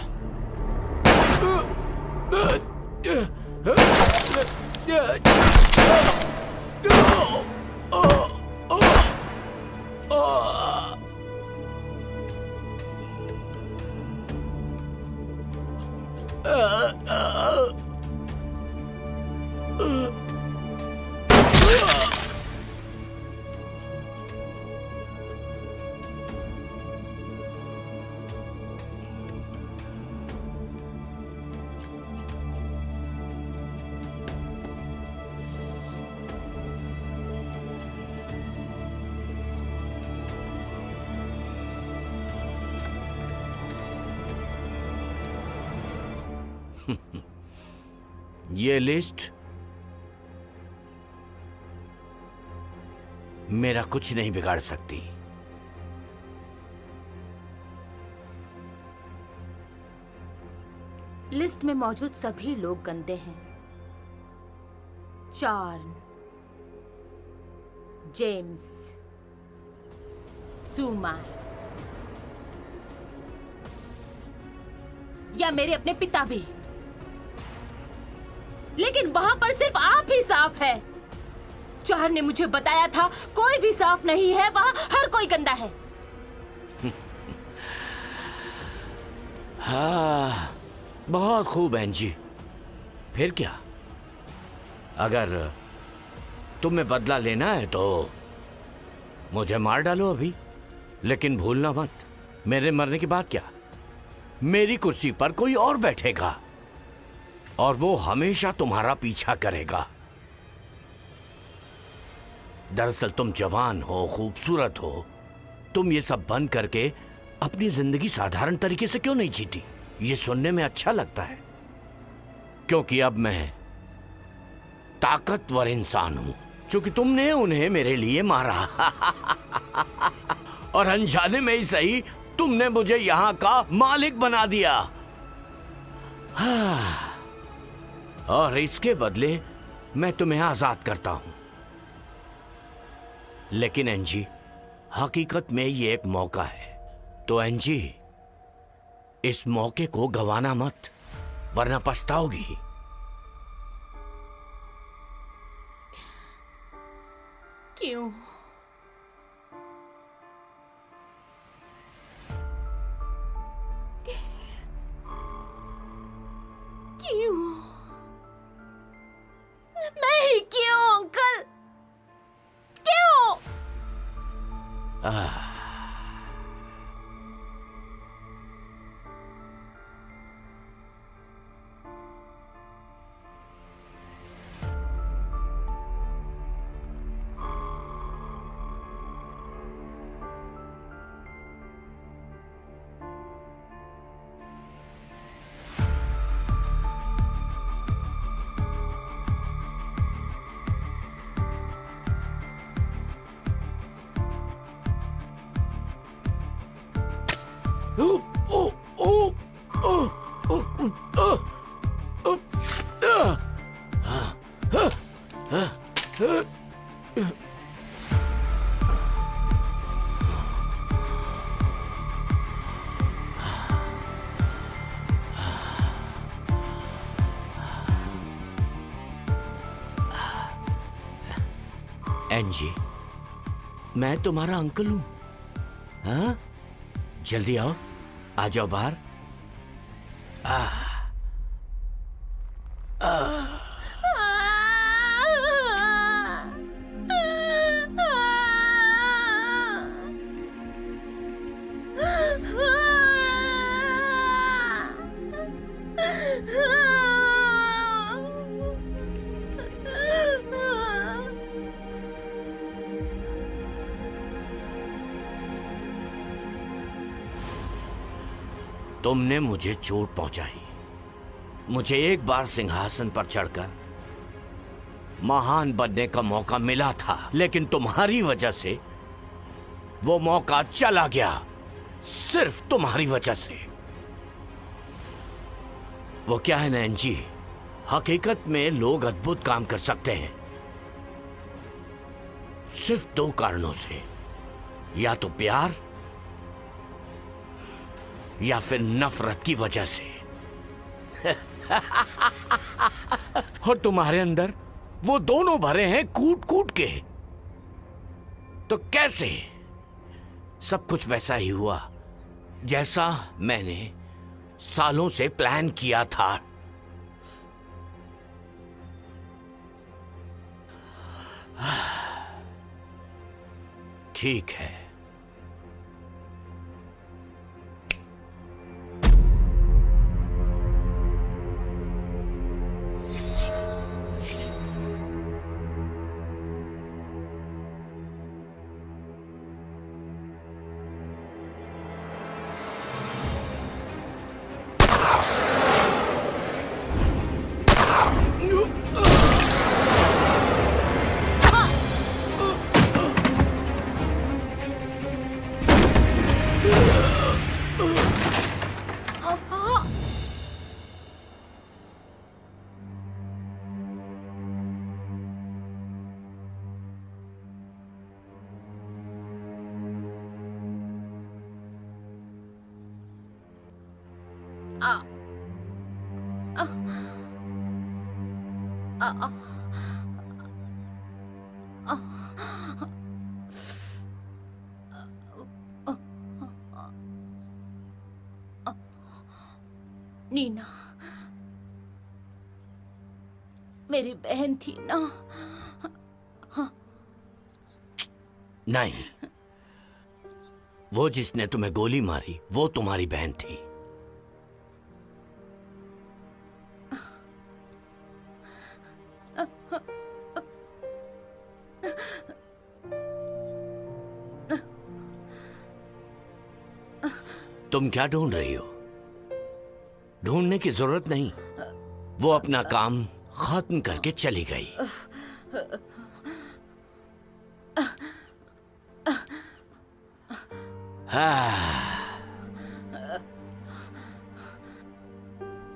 ये लिस्ट मेरा कुछ नहीं बिगाड़ सकती। लिस्ट में मौजूद सभी लोग गंदे हैं। चार्न, जेम्स, सुमा या मेरे अपने पिता भी। लेकिन वहां पर सिर्फ आप ही साफ है। चार्न ने मुझे बताया था कोई भी साफ नहीं है, वहां हर कोई गंदा है। हाँ, बहुत खूब एंजी। फिर क्या? अगर तुम्हें बदला लेना है तो मुझे मार डालो अभी, लेकिन भूलना मत, मेरे मरने के बाद क्या, मेरी कुर्सी पर कोई और बैठेगा और वो हमेशा तुम्हारा पीछा करेगा। दरअसल तुम जवान हो, खूबसूरत हो, तुम ये सब बंद करके अपनी जिंदगी साधारण तरीके से क्यों नहीं जीती? ये सुनने में अच्छा लगता है, क्योंकि अब मैं ताकतवर इंसान हूं, क्योंकि तुमने उन्हें मेरे लिए मारा और अनजाने में ही सही तुमने मुझे यहां का मालिक बना दिया। और इसके बदले मैं तुम्हें आजाद करता हूं। लेकिन एंजी, हकीकत में ये एक मौका है, तो एंजी इस मौके को गंवाना मत, वरना पछताओगी। क्यों? एंजी, मैं तुम्हारा अंकल हूं। हाँ, जल्दी आओ, आ जाओ बाहर। तुमने मुझे चोट पहुंचाई। मुझे एक बार सिंहासन पर चढ़कर महान बनने का मौका मिला था, लेकिन तुम्हारी वजह से वो मौका चला गया। सिर्फ तुम्हारी वजह से। वो क्या है ना एंजी, हकीकत में लोग अद्भुत काम कर सकते हैं सिर्फ 2 कारणों से, या तो प्यार या फिर नफरत की वजह से। और तुम्हारे अंदर वो दोनों भरे हैं कूट कूट के। तो कैसे? सब कुछ वैसा ही हुआ जैसा मैंने सालों से प्लान किया था। ठीक है, नीना मेरी बहन थी ना। नहीं, वो जिसने तुम्हें गोली मारी वो तुम्हारी बहन थी। तुम क्या ढूंढ रही हो? ढूंढने की जरूरत नहीं, वो अपना काम खत्म करके चली गई।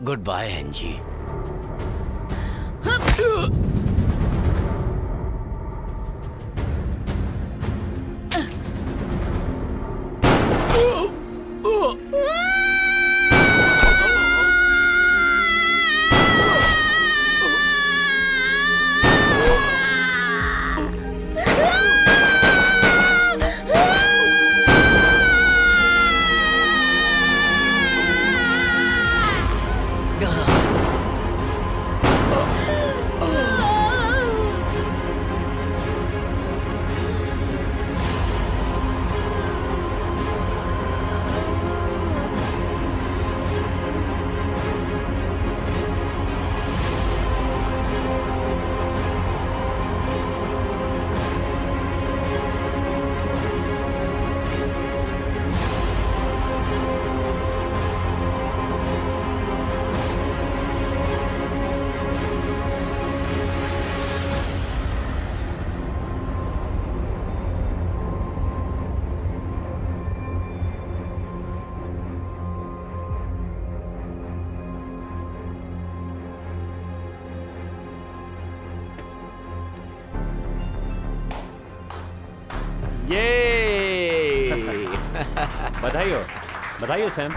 Good bye एंजी। ये बधाई हो सैम।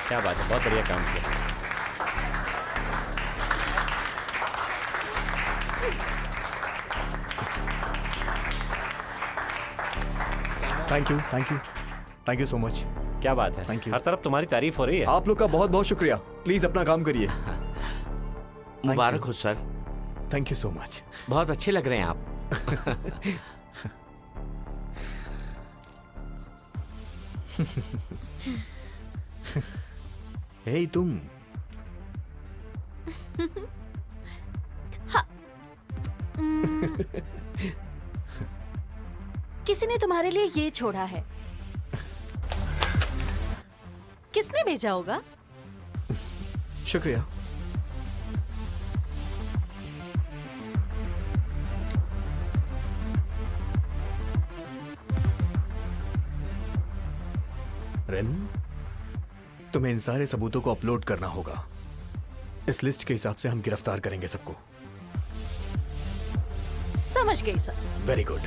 क्या बात है, बहुत बढ़िया काम किया। Thank you so much. क्या बात है, Thank you. हर तरफ तुम्हारी तारीफ हो रही है। आप लोग का बहुत बहुत शुक्रिया। प्लीज अपना काम करिए। मुबारक हो sir, thank you so much. बहुत अच्छे लग रहे हैं आप। हे तुम, किसी ने तुम्हारे लिए ये छोड़ा है। किसने भेजा होगा? शुक्रिया। रेन, तुम्हें इन सारे सबूतों को अपलोड करना होगा। इस लिस्ट के हिसाब से हम गिरफ्तार करेंगे सबको। समझ गई सर। Very good.